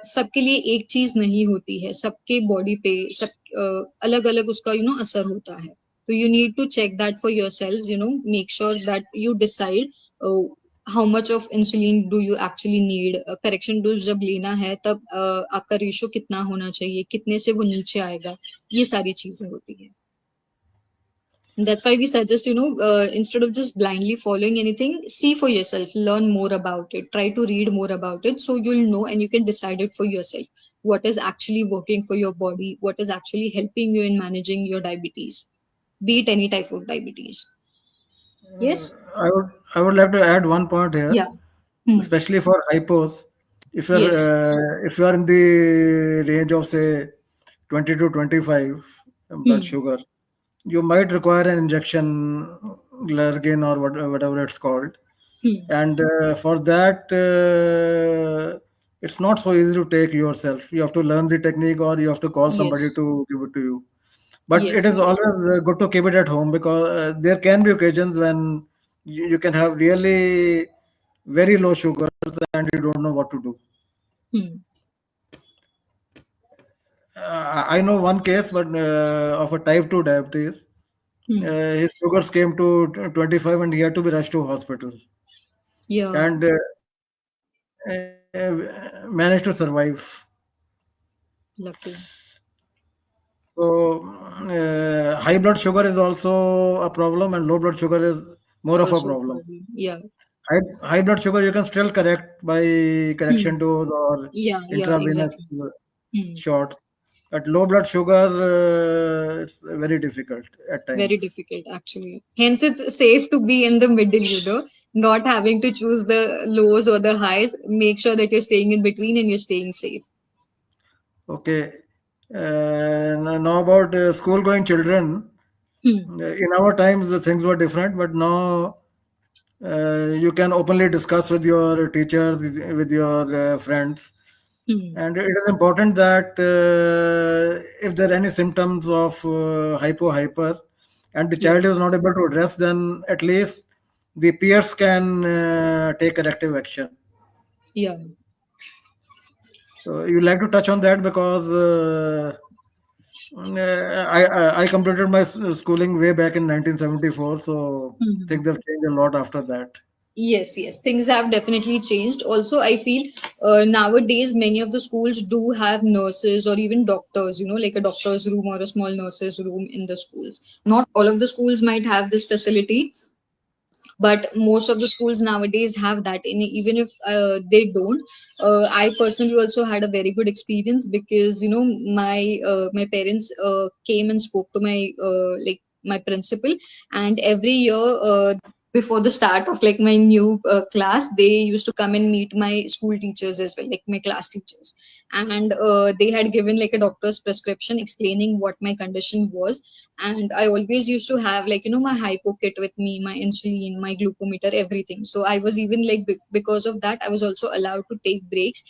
S1: सबके लिए एक चीज नहीं होती है, सबके body पे सब अलग अलग उसका असर होता है. तो you need to check that for yourself, make sure that you decide how much of insulin do you actually need. Correction dose जब लेना है तब आपका रेशो कितना होना चाहिए, कितने से वो नीचे आएगा, ये सारी चीजें होती है. And that's why we suggest, instead of just blindly following anything, see for yourself, learn more about it, try to read more about it so you'll know and you can decide it for yourself. What is actually working for your body, what is actually helping you in managing your diabetes, be it any type of diabetes. Yes?
S2: I would like to add one point here,
S1: Yeah. Hmm.
S2: especially for hypos.
S1: Yes.
S2: If you are in the range of say 20 to 25 blood
S1: Hmm.
S2: sugar, you might require an injection, Glargine or whatever it's called.
S1: Hmm.
S2: And for that, it's not so easy to take yourself. You have to learn the technique, or you have to call somebody
S1: Yes.
S2: to give it to you. But it
S1: Yes.
S2: is
S1: Yes.
S2: always good to keep it at home, because there can be occasions when you can have really very low sugars and you don't know what to do.
S1: Hmm.
S2: I know one case, but of a type 2 diabetes.
S1: Hmm.
S2: His sugars came to 25 and he had to be rushed to hospital.
S1: Yeah.
S2: And managed to survive.
S1: Lucky.
S2: So, high blood sugar is also a problem, and low blood sugar is more of a
S1: Also a
S2: problem.
S1: problem. Yeah.
S2: High blood sugar you can still correct by
S1: Hmm.
S2: correction dose or
S1: Yeah. Yeah. Exactly.
S2: intravenous
S1: Hmm.
S2: shots. But low blood sugar, it's very difficult at
S1: Very
S2: times.
S1: difficult, actually. Hence, it's safe to be in the middle, not having to choose the lows or the highs. Make sure that you're staying in between and you're staying safe.
S2: Okay. Now about school-going children.
S1: Hmm.
S2: In our times, the things were different, but now you can openly discuss with your teachers, with your friends.
S1: Hmm.
S2: And it is important that if there are any symptoms of hyper, and the
S1: Yeah.
S2: child is not able to address, then at least the peers can take corrective action.
S1: Yeah.
S2: So you like to touch on that, because I completed my schooling way back in 1974, so
S1: Hmm.
S2: things have changed a lot after that.
S1: Yes, yes. Things have definitely changed. Also, I feel nowadays many of the schools do have nurses or even doctors, like a doctor's room or a small nurse's room in the schools. Not all of the schools might have this facility, but most of the schools nowadays have that. And even if they don't, I personally also had a very good experience because my parents came and spoke to my like my principal. And every year before the start of like my new class, they used to come and meet my school teachers as well, like my class teachers. And they had given like a doctor's prescription explaining what my condition was. And I always used to have like, my hypo kit with me, my insulin, my glucometer, everything. So I was even like, because of that, I was also allowed to take breaks,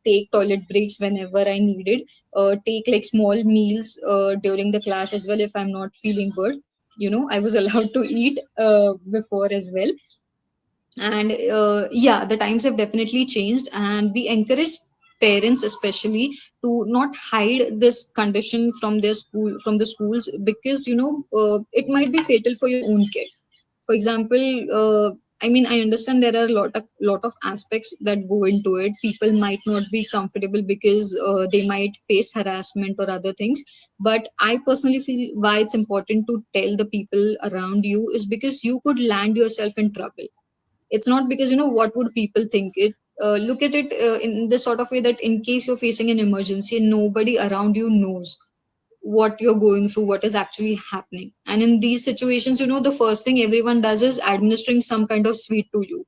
S1: take toilet breaks whenever I needed, take like small meals during the class as well if I'm not feeling good. I was allowed to eat before as well. And yeah, the times have definitely changed, and we encourage parents especially to not hide this condition from their school, from the schools, because it might be fatal for your own kid. For example, I mean, I understand there are a lot of aspects that go into it. People might not be comfortable because they might face harassment or other things. But I personally feel why it's important to tell the people around you is because you could land yourself in trouble. It's not because what would people think. It Look at it in this sort of way, that in case you're facing an emergency and nobody around you knows what you're going through, what is actually happening. And in these situations, the first thing everyone does is administering some kind of sweet to you,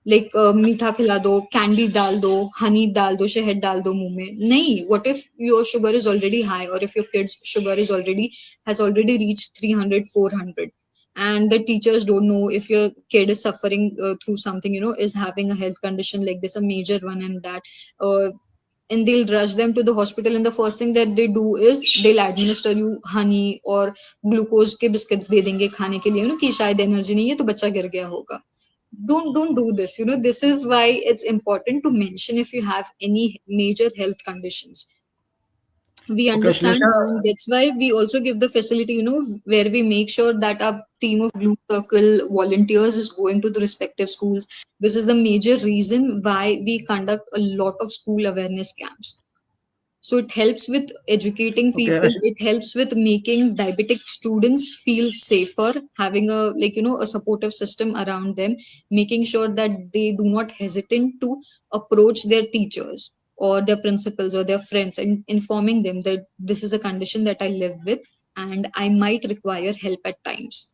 S1: like मीठा खिला दो, candy डाल दो, हनी डाल दो, शहद डाल दो मुंह में. नहीं, what if your sugar is already high, or if your kid's sugar is already has already reached 300, 400, and the teachers don't know if your kid is suffering through something, is having a health condition like this, a major one, and that uh, and they'll rush them to the hospital, and the first thing that they do is they'll administer you honey or glucose के biscuits दे देंगे खाने के लिए, कि शायद energy नहीं है तो बच्चा गिर गया होगा. Don't do this. This is why it's important to mention if you have any major health conditions. We
S2: Okay,
S1: understand,
S2: Ashlesha.
S1: and that's why we also give the facility, where we make sure that our team of blue circle volunteers is going to the respective schools. This is the major reason why we conduct a lot of school awareness camps. So it helps with educating
S2: Okay,
S1: people, it helps with making diabetic students feel safer, having a, like, a supportive system around them, making sure that they do not hesitate to approach their teachers or their principals or their friends, and informing them that this is a condition that I live with and I might require help at times.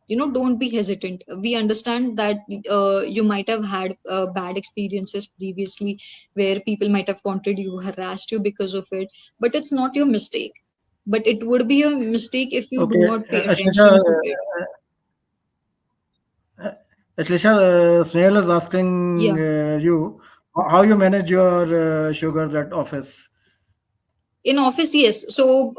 S1: Don't be hesitant. We understand that you might have had bad experiences previously, where people might have taunted you, harassed you because of it, but it's not your mistake. But it would be a mistake if you do
S2: okay,
S1: not pay
S2: Ashlesha.
S1: attention to it.
S2: Ashlesha, Snail is asking
S1: Yeah.
S2: you how you manage your sugar at office.
S1: In office, yes. So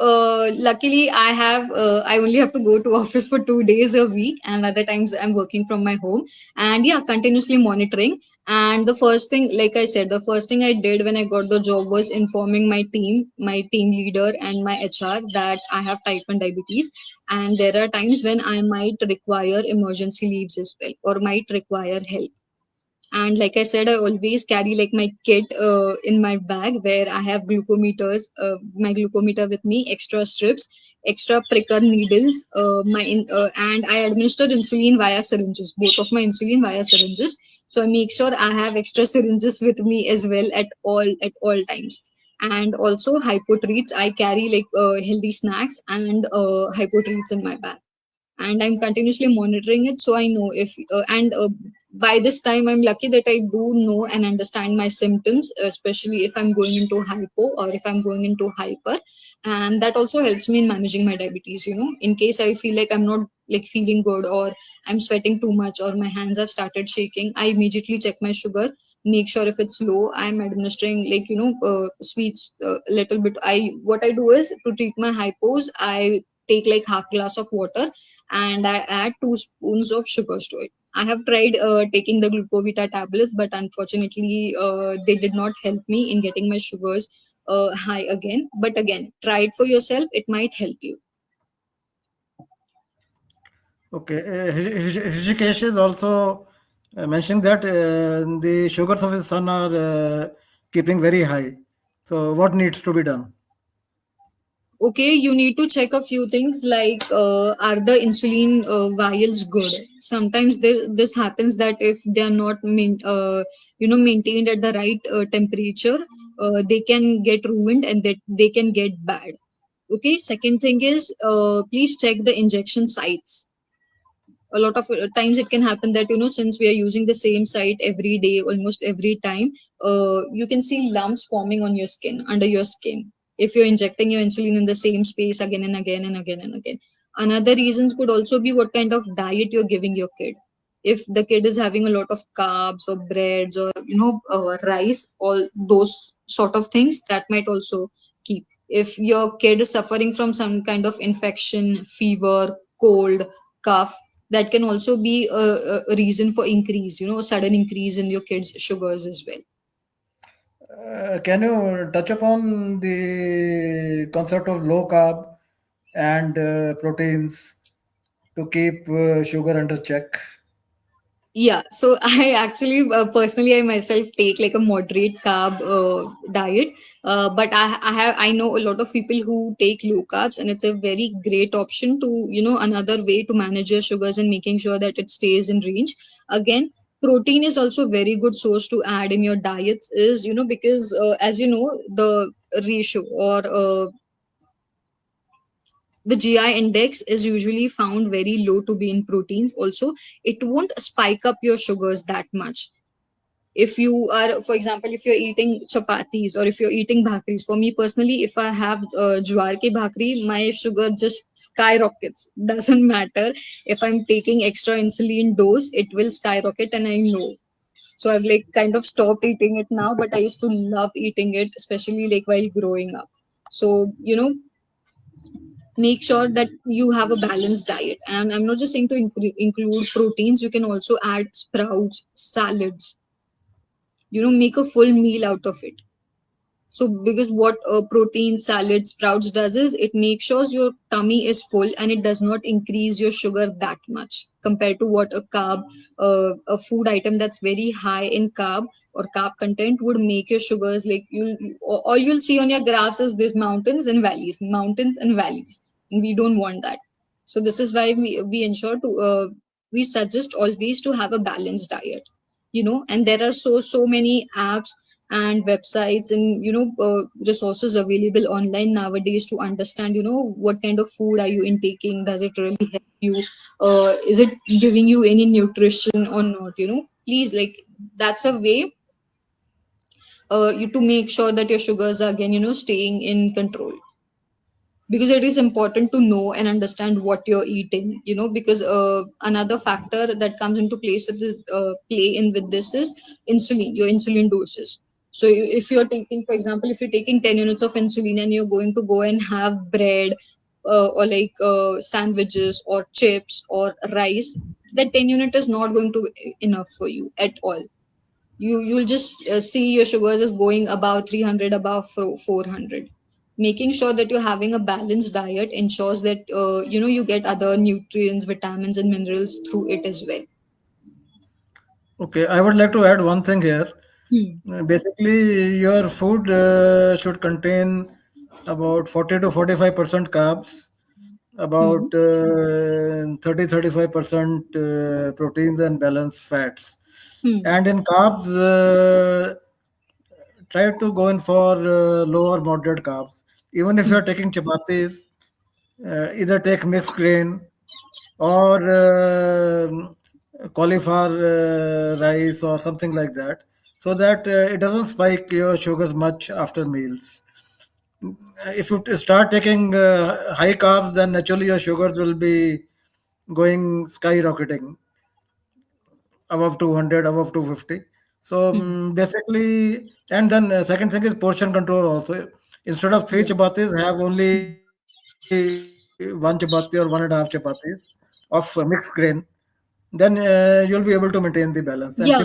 S1: luckily I only have to go to office for 2 days a week, and other times I'm working from my home. And yeah, continuously monitoring. And the first thing, like I said, the first thing I did when I got the job was informing my team leader and my HR that I have type 1 diabetes, and there are times when I might require emergency leaves as well, or might require help. And like I said, I always carry like my kit in my bag, where I have my glucometer with me, extra strips, extra pricker needles, and I administer insulin via syringes, both of my insulin via syringes. So I make sure I have extra syringes with me as well at all times. And also hypo treats, I carry like healthy snacks and hypo treats in my bag, and I'm continuously monitoring it. So I know if and by this time I'm lucky that I do know and understand my symptoms, especially if I'm going into hypo or if I'm going into hyper. And that also helps me in managing my diabetes. In case I feel like I'm not like feeling good, or I'm sweating too much, or my hands have started shaking, I immediately check my sugar, make sure if it's low, I'm administering like sweets a little bit. What I do is, to treat my hypos, I take like half glass of water, and I add 2 spoons of sugars to it. I have tried taking the glucovita tablets, but unfortunately, they did not help me in getting my sugars high again. But again, try it for yourself; it might help you.
S2: Okay, Rishikesh is also mentioning that the sugars of his son are keeping very high. So, what needs to be done?
S1: Okay, you need to check a few things, like are the insulin vials good? Sometimes this happens that if they are not maintained at the right temperature, they can get ruined, and that they can get bad. Okay, second thing is, please check the injection sites. a lot of times it can happen that, since we are using the same site every day, almost every time, you can see lumps forming on your skin, under your skin, if you're injecting your insulin in the same space again and again and again and again. Another reasons could also be what kind of diet you're giving your kid. If the kid is having a lot of carbs or breads or rice, all those sort of things, that might also keep. If your kid is suffering from some kind of infection, fever, cold, cough, that can also be a reason for increase, a sudden increase in your kids sugars as well.
S2: Can you touch upon the concept of low carb and proteins to keep sugar under check?
S1: Yeah, so I actually personally I myself take like a moderate carb diet, but I know a lot of people who take low carbs, and it's a very great option to, another way to manage your sugars and making sure that it stays in range. Again, protein is also very good source to add in your diets, is, because as you know, the ratio or the GI index is usually found very low to be in proteins. Also, it won't spike up your sugars that much. If you are, for example, if you're eating chapatis or if you're eating bhakris, for me personally, if I have jwar ki bhakri, my sugar just skyrockets. Doesn't matter if I'm taking extra insulin dose, it will skyrocket, and I know. So I've like kind of stopped eating it now, but I used to love eating it, especially like while growing up. So, make sure that you have a balanced diet, and I'm not just saying to include proteins. You can also add sprouts, salads, make a full meal out of it. So because what protein, salad, sprouts does is it makes sure your tummy is full, and it does not increase your sugar that much compared to what a carb, a food item that's very high in carb or carb content would make your sugars like all you'll see on your graphs is these mountains and valleys, and we don't want that. So this is why we ensure to we suggest always to have a balanced diet, and there are so many apps and websites and resources available online nowadays to understand what kind of food are you intaking, does it really help you, is it giving you any nutrition or not, please, like, that's a way you to make sure that your sugars are again staying in control, because it is important to know and understand what you're eating, because another factor that comes into place with the play in with this is insulin, your insulin doses. So if you're taking, for example, if you're taking 10 units of insulin and you're going to go and have bread, or like sandwiches or chips or rice, that 10 unit is not going to be enough for you at all. You'll just see your sugars is going above 300, above 400. Making sure that you're having a balanced diet ensures that you get other nutrients, vitamins and minerals through it as well.
S2: Okay, I would like to add one thing here.
S1: Hmm.
S2: Basically, your food should contain about 40 to 45% carbs,
S1: Hmm.
S2: about 30-35% proteins and balanced fats.
S1: Hmm.
S2: And in carbs, try to go in for low or moderate carbs. Even if you are
S1: Hmm.
S2: taking chapatis, either take mixed grain or cauliflower rice or something like that, so that it doesn't spike your sugars much after meals. If you start taking high carbs, then naturally your sugars will be going skyrocketing above 200, above 250. So
S1: Hmm.
S2: basically, and then second thing is portion control also. Instead of three
S1: Yeah.
S2: chapatis, have only one chapati or 1.5 chapatis of mixed grain. Then you'll be able to maintain the balance. And
S1: Yeah.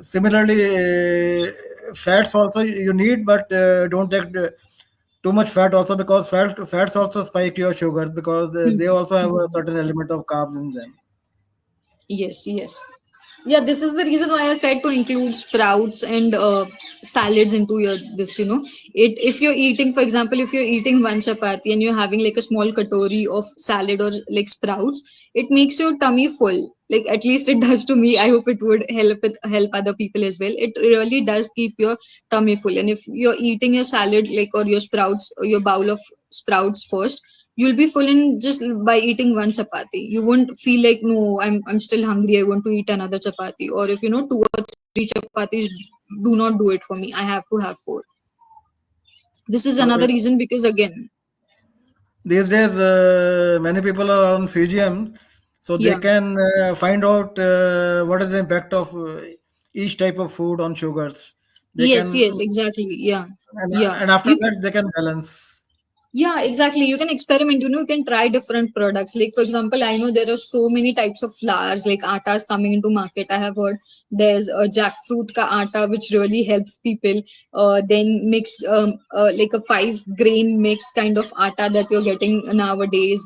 S2: similarly, fats also you need, but don't take too much fat also, because fats also spike your sugars, because they
S1: Hmm.
S2: also have a certain element of carbs in them.
S1: Yes, yes. Yeah, this is the reason why I said to include sprouts and salads into your this, it if you're eating, for example, if you're eating one chapati and you're having like a small katori of salad or like sprouts, it makes your tummy full. Like, at least it does to me. I hope it would help other people as well. It really does keep your tummy full. And if you're eating your salad like or your sprouts or your bowl of sprouts first, You'll be full in just by eating one chapati. You won't feel like, no, I'm still hungry, I want to eat another chapati. Or if two or three chapatis do not do it for me, I have to have four. This is
S2: So
S1: another reason, because again,
S2: these days, many people are on CGM, so they
S1: yeah,
S2: can find out what is the impact of each type of food on sugars. They
S1: yes, yes,
S2: can,
S1: exactly, yeah,
S2: and,
S1: yeah.
S2: and after
S1: You
S2: that, they can balance.
S1: Yeah, exactly. You can experiment, you can try different products. Like, for example, I know there are so many types of flours, like attas coming into market. I have heard there's a jackfruit ka atta, which really helps people. Then mix, like a 5 grain mix kind of atta that you're getting nowadays.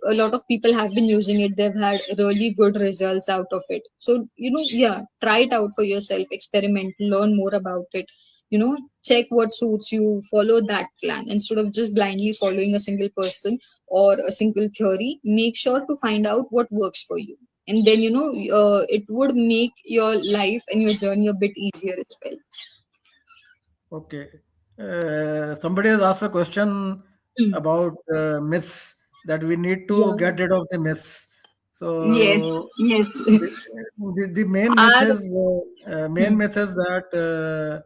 S1: A lot of people have been using it. They've had really good results out of it. So, yeah, try it out for yourself, experiment, learn more about it. Check what suits you, follow that plan instead of just blindly following a single person or a single theory. Make sure to find out what works for you, and then it would make your life and your journey a bit easier as well.
S2: Okay. Somebody has asked a question
S1: Hmm.
S2: about myths that we need to
S1: Yeah.
S2: get rid of the myths.
S1: Yes.
S2: So
S1: Yes.
S2: the, the
S1: Our
S2: main
S1: hmm.
S2: myth is that,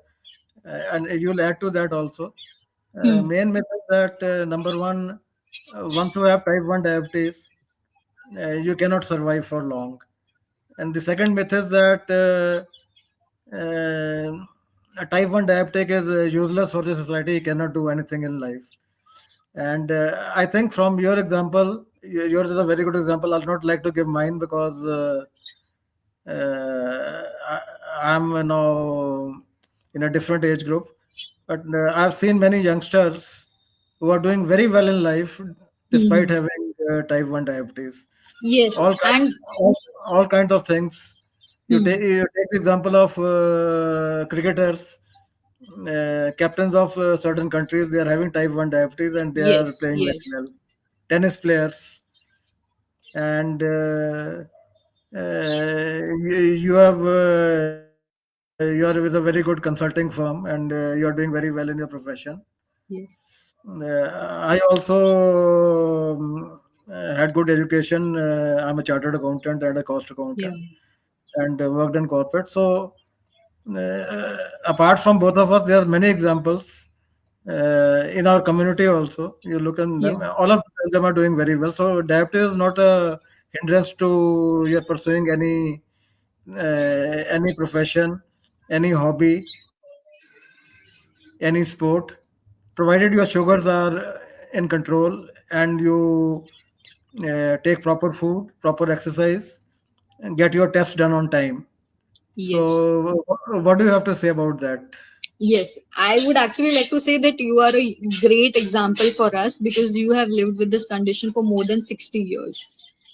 S2: and you'll add to that also.
S1: Hmm.
S2: Main myth is that number one, once you have type 1 diabetes, you cannot survive for long. And the second myth is that a type 1 diabetic is useless for the society, he cannot do anything in life. And I think from your example, yours is a very good example. I'll not like to give mine because I, I'm now in a different age group. But I've seen many youngsters who are doing very well in life despite
S1: Hmm.
S2: having type 1 diabetes.
S1: Yes,
S2: All, ki-
S1: and
S2: all kinds of things.
S1: hmm.
S2: You take the example of cricketers, captains of certain countries, they are having type 1 diabetes and they are
S1: Yes,
S2: playing very
S1: yes,
S2: well. Tennis players, and you have you are with a very good consulting firm and you are doing very well in your profession.
S1: yes,
S2: I also had good education. I'm a chartered accountant and a cost
S1: yeah,
S2: accountant, and worked in corporate. So, apart from both of us, there are many examples in our community also. You look at
S1: yeah,
S2: them; all of them are doing very well. So, diabetes is not a hindrance to your pursuing any profession, any hobby, any sport, provided your sugars are in control and you take proper food, proper exercise, and get your tests done on time.
S1: yes.
S2: So, what do you have to say about that?
S1: Yes, I would actually like to say that you are a great example for us, because you have lived with this condition for more than 60 years.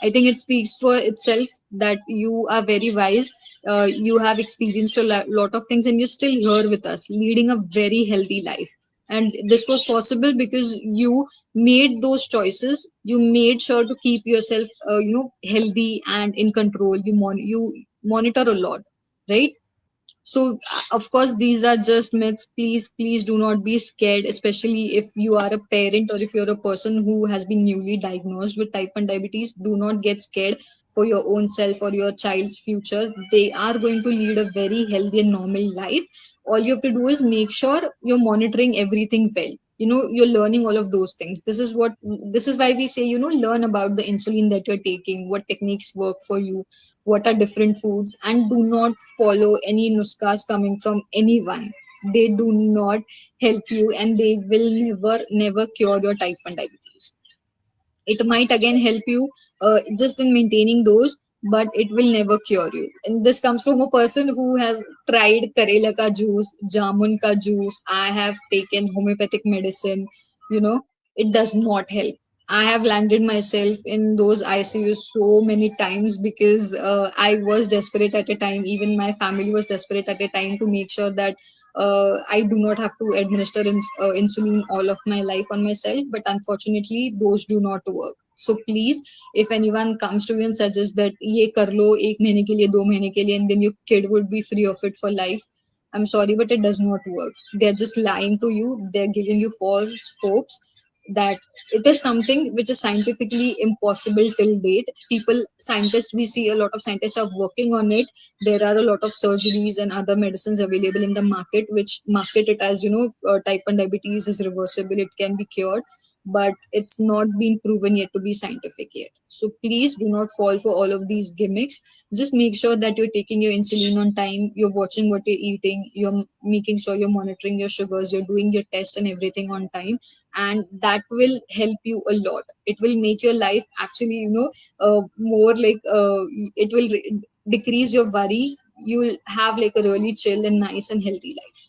S1: I think it speaks for itself that you are very wise. You have experienced a lot of things, and you're still here with us, leading a very healthy life. And this was possible because you made those choices. You made sure to keep yourself, healthy and in control. You monitor a lot, right? So, of course, these are just myths. Please, please do not be scared, especially if you are a parent or if you're a person who has been newly diagnosed with type 1 diabetes. Do not get scared for your own self or your child's future. They are going to lead a very healthy and normal life. All you have to do is make sure you're monitoring everything well. You're learning all of those things. This is why we say, learn about the insulin that you're taking, what techniques work for you, what are different foods, and do not follow any nuskas coming from anyone. They do not help you, and they will never cure your type 1 diabetes. It might again help you just in maintaining those, but it will never cure you. And this comes from a person who has tried karela ka juice, jamun ka juice. I have taken homeopathic medicine. It does not help. I have landed myself in those ICUs so many times because I was desperate at a time. Even my family was desperate at a time to make sure that I do not have to administer insulin all of my life on myself. But unfortunately, those do not work. So please, if anyone comes to you and suggests that ye kar lo 1 mahine ke liye, 2 mahine ke liye, and then your kid would be free of it for life, I'm sorry, but it does not work. They're just lying to you. They're giving you false hopes. that it is something which is scientifically impossible till date. People, scientists, we see a lot of scientists are working on it. There are a lot of surgeries and other medicines available in the market which market it as, type 1 diabetes is reversible, it can be cured, but it's not been proven yet to be scientific yet. So please do not fall for all of these gimmicks. Just make sure that you're taking your insulin on time, you're watching what you're eating, you're making sure you're monitoring your sugars, you're doing your test and everything on time, and that will help you a lot. It will make your life actually, more like, it will decrease your worry. You will have like a really chill and nice and healthy life.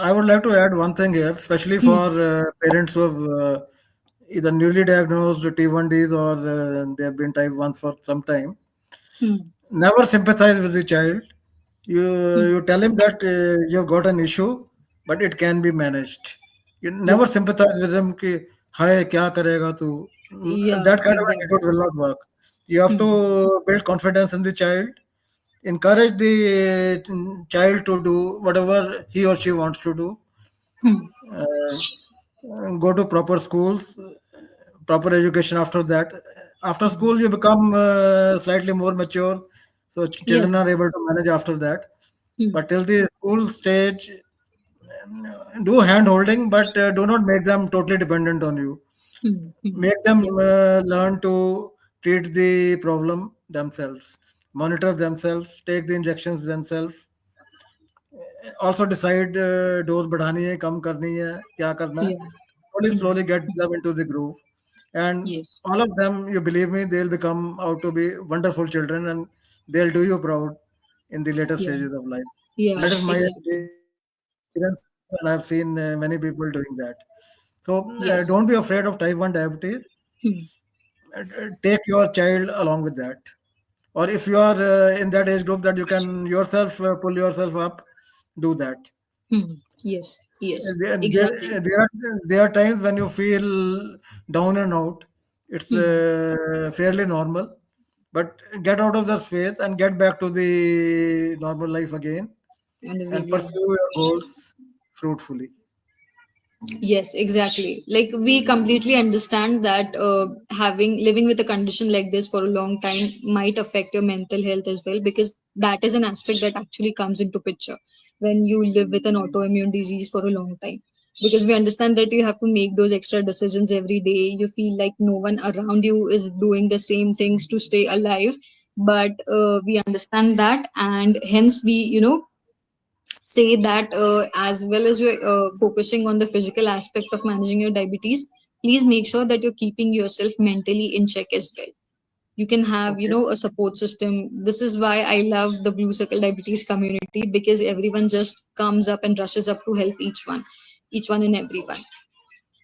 S2: I would like to add one thing here, especially
S1: Hmm.
S2: for parents who have either newly diagnosed T1Ds or they have been type 1s for some time.
S1: Hmm.
S2: Never sympathize with the child. You
S1: Hmm.
S2: you tell him that you've got an issue, but it can be managed. You
S1: Yeah.
S2: never sympathize with him कि हाय क्या करेगा तू.
S1: Yeah,
S2: That kind of
S1: exactly.
S2: attitude will not work. You have
S1: Hmm.
S2: to build confidence in the child, encourage the child to do whatever he or she wants to do.
S1: Hmm.
S2: Go to proper schools, proper education after that. After school, you become slightly more mature, so
S1: Yeah.
S2: children are able to manage after that.
S1: Hmm.
S2: But till the school stage, do hand holding, but do not make them totally dependent on you.
S1: Hmm. Hmm.
S2: Make them
S1: Yeah.
S2: learn to treat the problem themselves, monitor themselves, take the injections themselves, also decide dose बढ़ानी है कम करनी है क्या करना है.
S1: Yeah. Hmm.
S2: Slowly get them into the groove, and
S1: Yes.
S2: all of them, you believe me, they'll become out to be wonderful children, and they'll do you proud in the later
S1: Yeah.
S2: stages of life.
S1: Yeah.
S2: That is my
S1: Exactly.
S2: experience, and I've seen many people doing that. So don't be afraid of type 1
S1: Yes.
S2: diabetes.
S1: Hmm.
S2: Take your child along with that. Or if you are in that age group that you can yourself pull yourself up, do that.
S1: Hmm. Yes. Yes. Exactly.
S2: There are times when you feel down and out. It's
S1: Hmm.
S2: fairly normal, but get out of that phase and get back to the normal life again
S1: And the way,
S2: and
S1: yeah.
S2: pursue your goals fruitfully.
S1: Yes, exactly. Like we completely understand that having living with a condition like this for a long time might affect your mental health as well, because that is an aspect that actually comes into picture when you live with an autoimmune disease for a long time. Because we understand that you have to make those extra decisions every day. You feel like no one around you is doing the same things to stay alive. But we understand that, and hence we, say that as well as you're focusing on the physical aspect of managing your diabetes, please make sure that you're keeping yourself mentally in check as well. You can have,
S2: Okay.
S1: a support system. This is why I love the Blue Circle Diabetes community, because everyone just comes up and rushes up to help each one and everyone.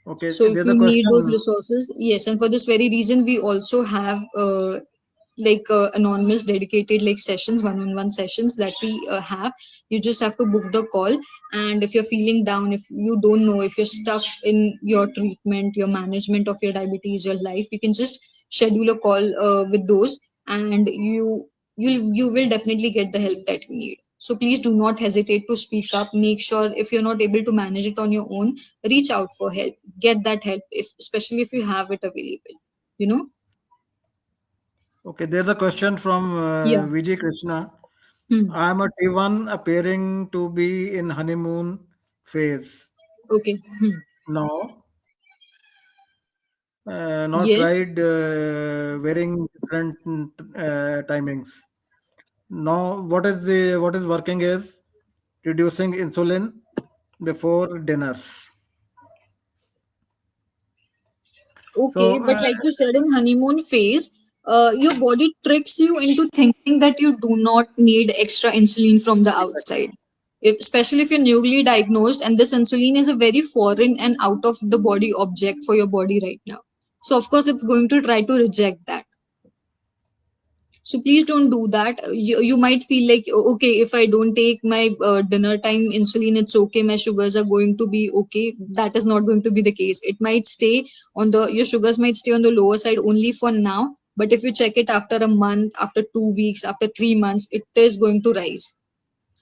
S2: Okay.
S1: So if
S2: There's
S1: you
S2: a
S1: need those
S2: question.
S1: resources, yes, and for this very reason we also have like anonymous dedicated like sessions, one-on-one sessions that we have. You just have to book the call, and if you're feeling down, if you don't know, if you're stuck in your treatment, your management of your diabetes, your life, you can just schedule a call with those, and you will definitely get the help that you need. So please do not hesitate to speak up. Make sure if you're not able to manage it on your own, reach out for help. Get that help, if especially if you have it available, you know.
S2: Okay. There's a question from
S1: Yeah.
S2: Vijay Krishna.
S1: Hmm.
S2: I'm a T1 appearing to be in honeymoon phase.
S1: Okay. Hmm.
S2: No, not
S1: Yes.
S2: tried wearing different timings. Now, what is working is reducing insulin before dinner.
S1: Okay,
S2: So,
S1: but like you said, in honeymoon phase, your body tricks you into thinking that you do not need extra insulin from the outside. If, especially if you're newly diagnosed, and this insulin is a very foreign and out of the body object for your body right now. So of course, it's going to try to reject that. So please don't do that. You might feel like, okay, if I don't take my dinner time insulin, it's okay, my sugars are going to be okay. That is not going to be the case. It might stay on the, your sugars might stay on the lower side only for now, but if you check it after a month, after 2 weeks, after 3 months, it is going to rise.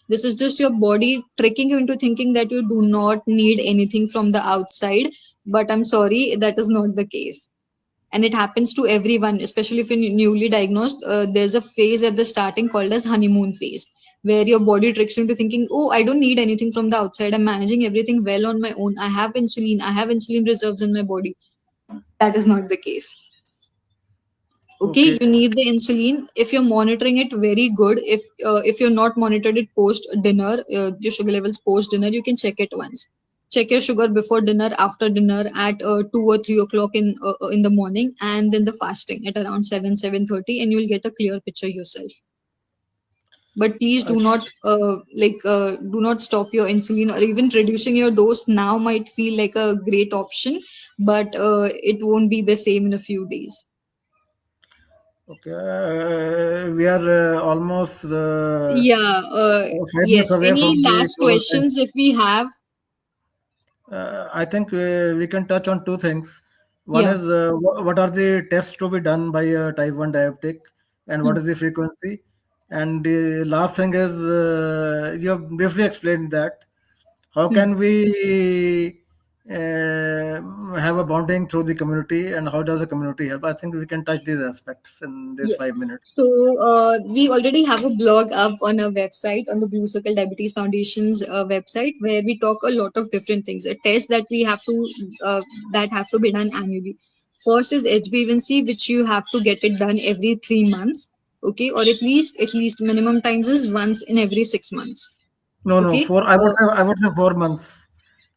S1: This is just your body tricking you into thinking that you do not need anything from the outside. But I'm sorry, that is not the case. And it happens to everyone, especially if you're newly diagnosed. There's a phase at the starting called as honeymoon phase, where your body tricks you into thinking, oh, I don't need anything from the outside, I'm managing everything well on my own, I have insulin reserves in my body. That is not the case. Okay,
S2: Okay.
S1: you need the insulin if you're monitoring it very good. If you're not monitored it post dinner, your sugar levels post dinner, you can check it once. Check your sugar before dinner, after dinner, at 2 or 3 o'clock in the morning, and then the fasting at around 7:30, and you'll get a clear picture yourself. But please do
S2: Ach-
S1: not do not stop your insulin, or even reducing your dose now might feel like a great option, but it won't be the same in a few days.
S2: Okay. We are almost
S1: Yeah,
S2: 5 minutes
S1: yes.
S2: away
S1: Any
S2: from the
S1: last
S2: close time.
S1: questions if we have?
S2: I think we can touch on two things. One
S1: Yeah.
S2: is what are the tests to be done by a type 1 diabetic, and what
S1: Hmm.
S2: is the frequency? And the last thing is you have briefly explained that. How
S1: Hmm.
S2: can we have a bonding through the community, and how does the community help? I think we can touch these aspects in these
S1: Yes.
S2: 5 minutes.
S1: So we already have a blog up on our website, on the Blue Circle Diabetes Foundation's website, where we talk a lot of different things. A test that we have to that have to be done annually. First is HbA1c, which you have to get it done every 3 months. Okay, or at least minimum times is once in every 6 months.
S2: No, no,
S1: Okay.
S2: four. I would say 4 months.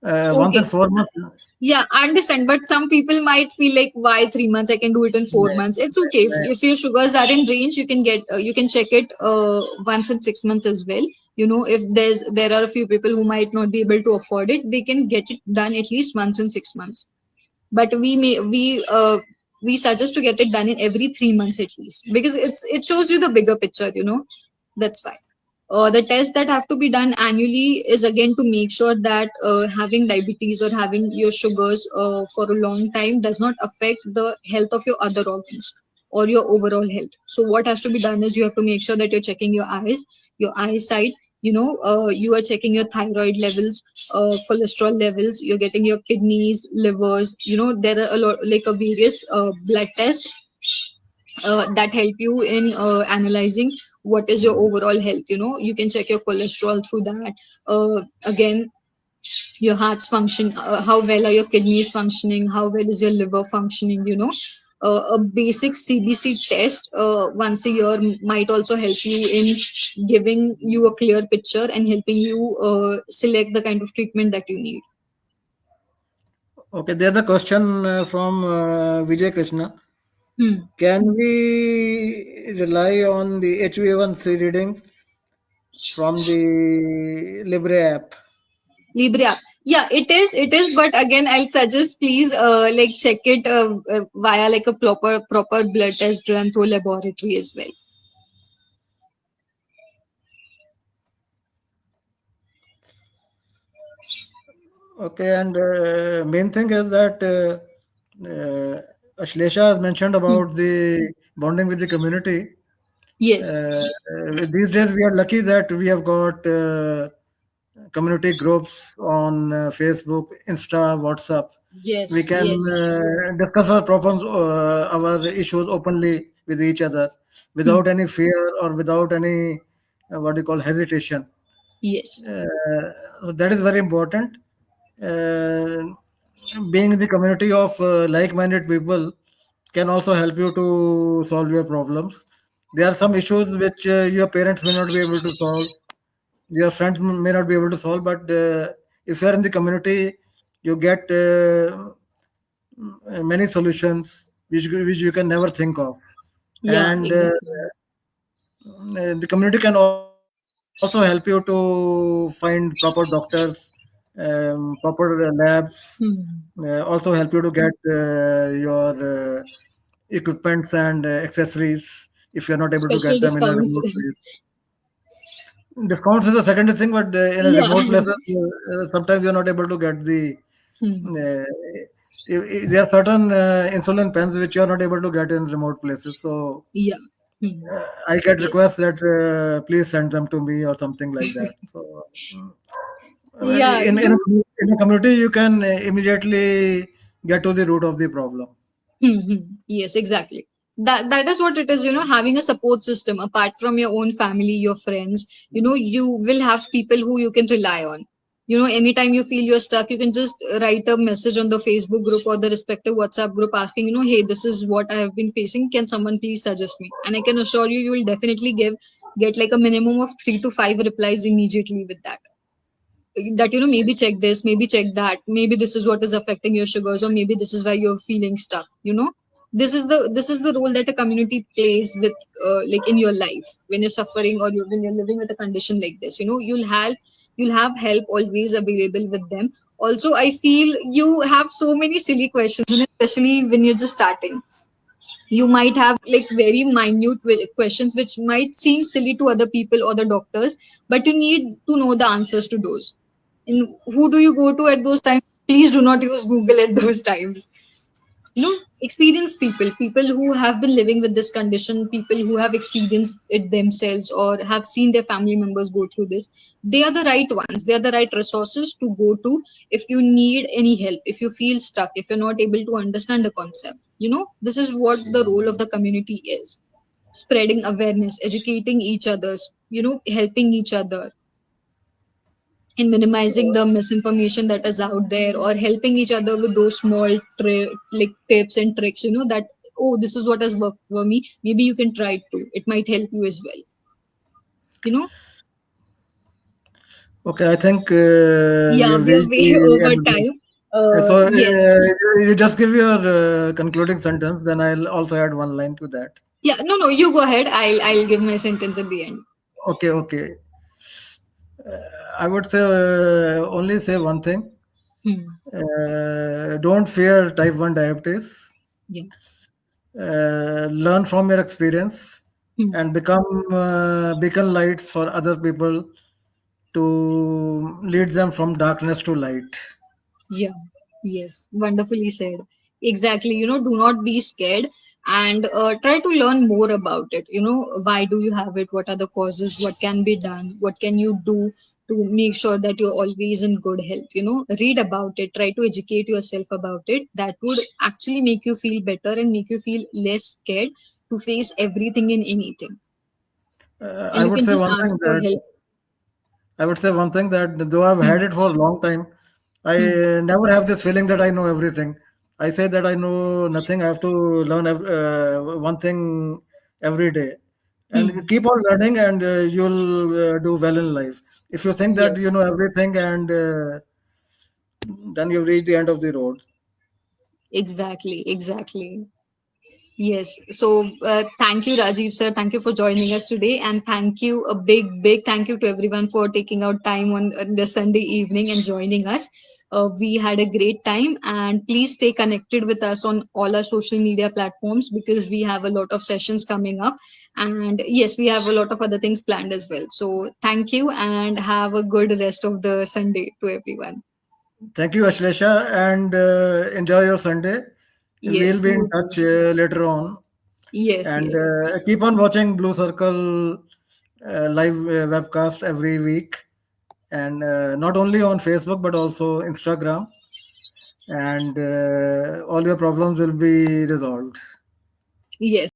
S2: Once in
S1: Okay.
S2: 4 months.
S1: Yeah, I understand, but some people might feel like, why 3 months? I can do it in four
S2: Right,
S1: months. It's okay if your sugars are in range. You can check it once in 6 months as well. If there are a few people who might not be able to afford it, they can get it done at least once in 6 months. But we suggest to get it done in every 3 months at least, because it shows you the bigger picture. That's why. The tests that have to be done annually is again to make sure that having diabetes or having your sugars for a long time does not affect the health of your other organs or your overall health. So what has to be done is you have to make sure that you're checking your eyes, your eyesight. You are checking your thyroid levels, cholesterol levels. You're getting your kidneys, livers. There are a lot, like a various blood tests that help you in analyzing what is your overall health. You can check your cholesterol through that. Again, your heart's function, how well are your kidneys functioning, how well is your liver functioning. A basic CBC test once a year might also help you in giving you a clear picture and helping you select the kind of treatment that you need.
S2: Okay, there's a question from Vijay Krishna.
S1: Hmm.
S2: Can we rely on the HbA1c readings from the Libre app?
S1: Libra. Yeah, it is, but again, I'll suggest, please like check it via like a proper blood test run through laboratory as well.
S2: Okay, and main thing is that Ashlesha has mentioned
S1: Hmm.
S2: about the bonding with the community.
S1: Yes,
S2: Uh, these days, we are lucky that we have got community groups on Facebook, Insta, WhatsApp. We
S1: yes,
S2: can
S1: yes.
S2: discuss our problems, our issues openly with each other
S1: Hmm.
S2: without any fear or without any what do you call hesitation.
S1: Yes.
S2: That is very important. Uh, Being in the community of like-minded people can also help you to solve your problems. There are some issues which your parents may not be able to solve, your friends may not be able to solve, but if you are in the community, you get many solutions which you can never think of.
S1: Yeah,
S2: And
S1: exactly.
S2: the community can also help you to find proper doctors, proper labs,
S1: Hmm.
S2: also help you to get your equipments and accessories if you're not able to
S1: Special
S2: get them in a
S1: discounts.
S2: remote place. Discounts is a secondary thing, but in a
S1: Yeah.
S2: remote places, sometimes you're not able to get the.
S1: Hmm.
S2: There are certain insulin pens which you are not able to get in remote places. So
S1: Yeah. Hmm.
S2: I get
S1: Yes.
S2: requests that please send them to me or something like that. So
S1: Yeah.
S2: in a community, you can immediately. get to the root of the problem.
S1: Yes, exactly. That is what it is, having a support system apart from your own family, your friends. You will have people who you can rely on. Anytime you feel you're stuck, you can just write a message on the Facebook group or the respective WhatsApp group asking, hey, this is what I have been facing. Can someone please suggest me? And I can assure you, you will definitely get like a minimum of 3 to 5 replies immediately with that. Maybe check this, maybe check that, maybe this is what is affecting your sugars, or maybe this is why you're feeling stuck. This is the role that a community plays with, like in your life when you're suffering, or when you're living with a condition like this. You'll have help always available with them. Also, I feel you have so many silly questions, especially when you're just starting. You might have like very minute questions which might seem silly to other people or the doctors, but you need to know the answers to those. And who do you go to at those times? Please do not use Google at those times. Experienced people who have been living with this condition, people who have experienced it themselves or have seen their family members go through this. They are the right ones, they are the right resources to go to if you need any help, if you feel stuck, if you're not able to understand the concept. This is what the role of the community is: spreading awareness, educating each others, helping each other in minimizing the misinformation that is out there, or helping each other with those small like tips and tricks, that, oh, this is what has worked for me, maybe you can try it too, it might help you as well you know
S2: Okay, I think we
S1: yeah,
S2: have
S1: we are
S2: reached
S1: way
S2: the
S1: over
S2: end of the.
S1: time.
S2: So
S1: Yes.
S2: you just give your concluding sentence, then I'll also add one line to that.
S1: Yeah, no, no, you go ahead. I'll give my sentence at the end.
S2: Okay, okay. I would say only say one thing.
S1: Hmm.
S2: Don't fear type 1 diabetes.
S1: Yeah.
S2: Learn from your experience
S1: Hmm.
S2: and become beacon lights for other people to lead them from darkness to light.
S1: Yeah, yes, wonderfully said. Exactly. Do not be scared, and try to learn more about it. Why do you have it? What are the causes? What can be done? What can you do to make sure that you're always in good health? Read about it, try to educate yourself about it. That would actually make you feel better and make you feel less scared to face everything in anything. And
S2: I
S1: you
S2: would
S1: can
S2: say
S1: just
S2: one
S1: ask
S2: thing
S1: for
S2: that
S1: help.
S2: though I've
S1: Hmm.
S2: had it for a long time, I
S1: Hmm.
S2: never have this feeling that I know everything. I say that I know nothing. I have to learn one thing every day, and
S1: Hmm.
S2: keep on learning, and you'll do well in life. If you think that you
S1: Yes,
S2: know everything, and then you've reached the end of the road.
S1: exactly, exactly. Yes. So, thank you, Rajiv sir. Thank you for joining us today. And thank you, a big, big thank you to everyone for taking out time on the Sunday evening and joining us. We had a great time. And please stay connected with us on all our social media platforms, because we have a lot of sessions coming up. And yes, we have a lot of other things planned as well. So, thank you and have a good rest of the Sunday to everyone.
S2: Thank you, Ashlesha, and enjoy your Sunday. We'll
S1: Yes,
S2: be in
S1: you too.
S2: touch later on,
S1: Yes,
S2: and
S1: yes.
S2: keep on watching Blue Circle live webcast every week, and not only on Facebook but also Instagram, and all your problems will be resolved.
S1: Yes.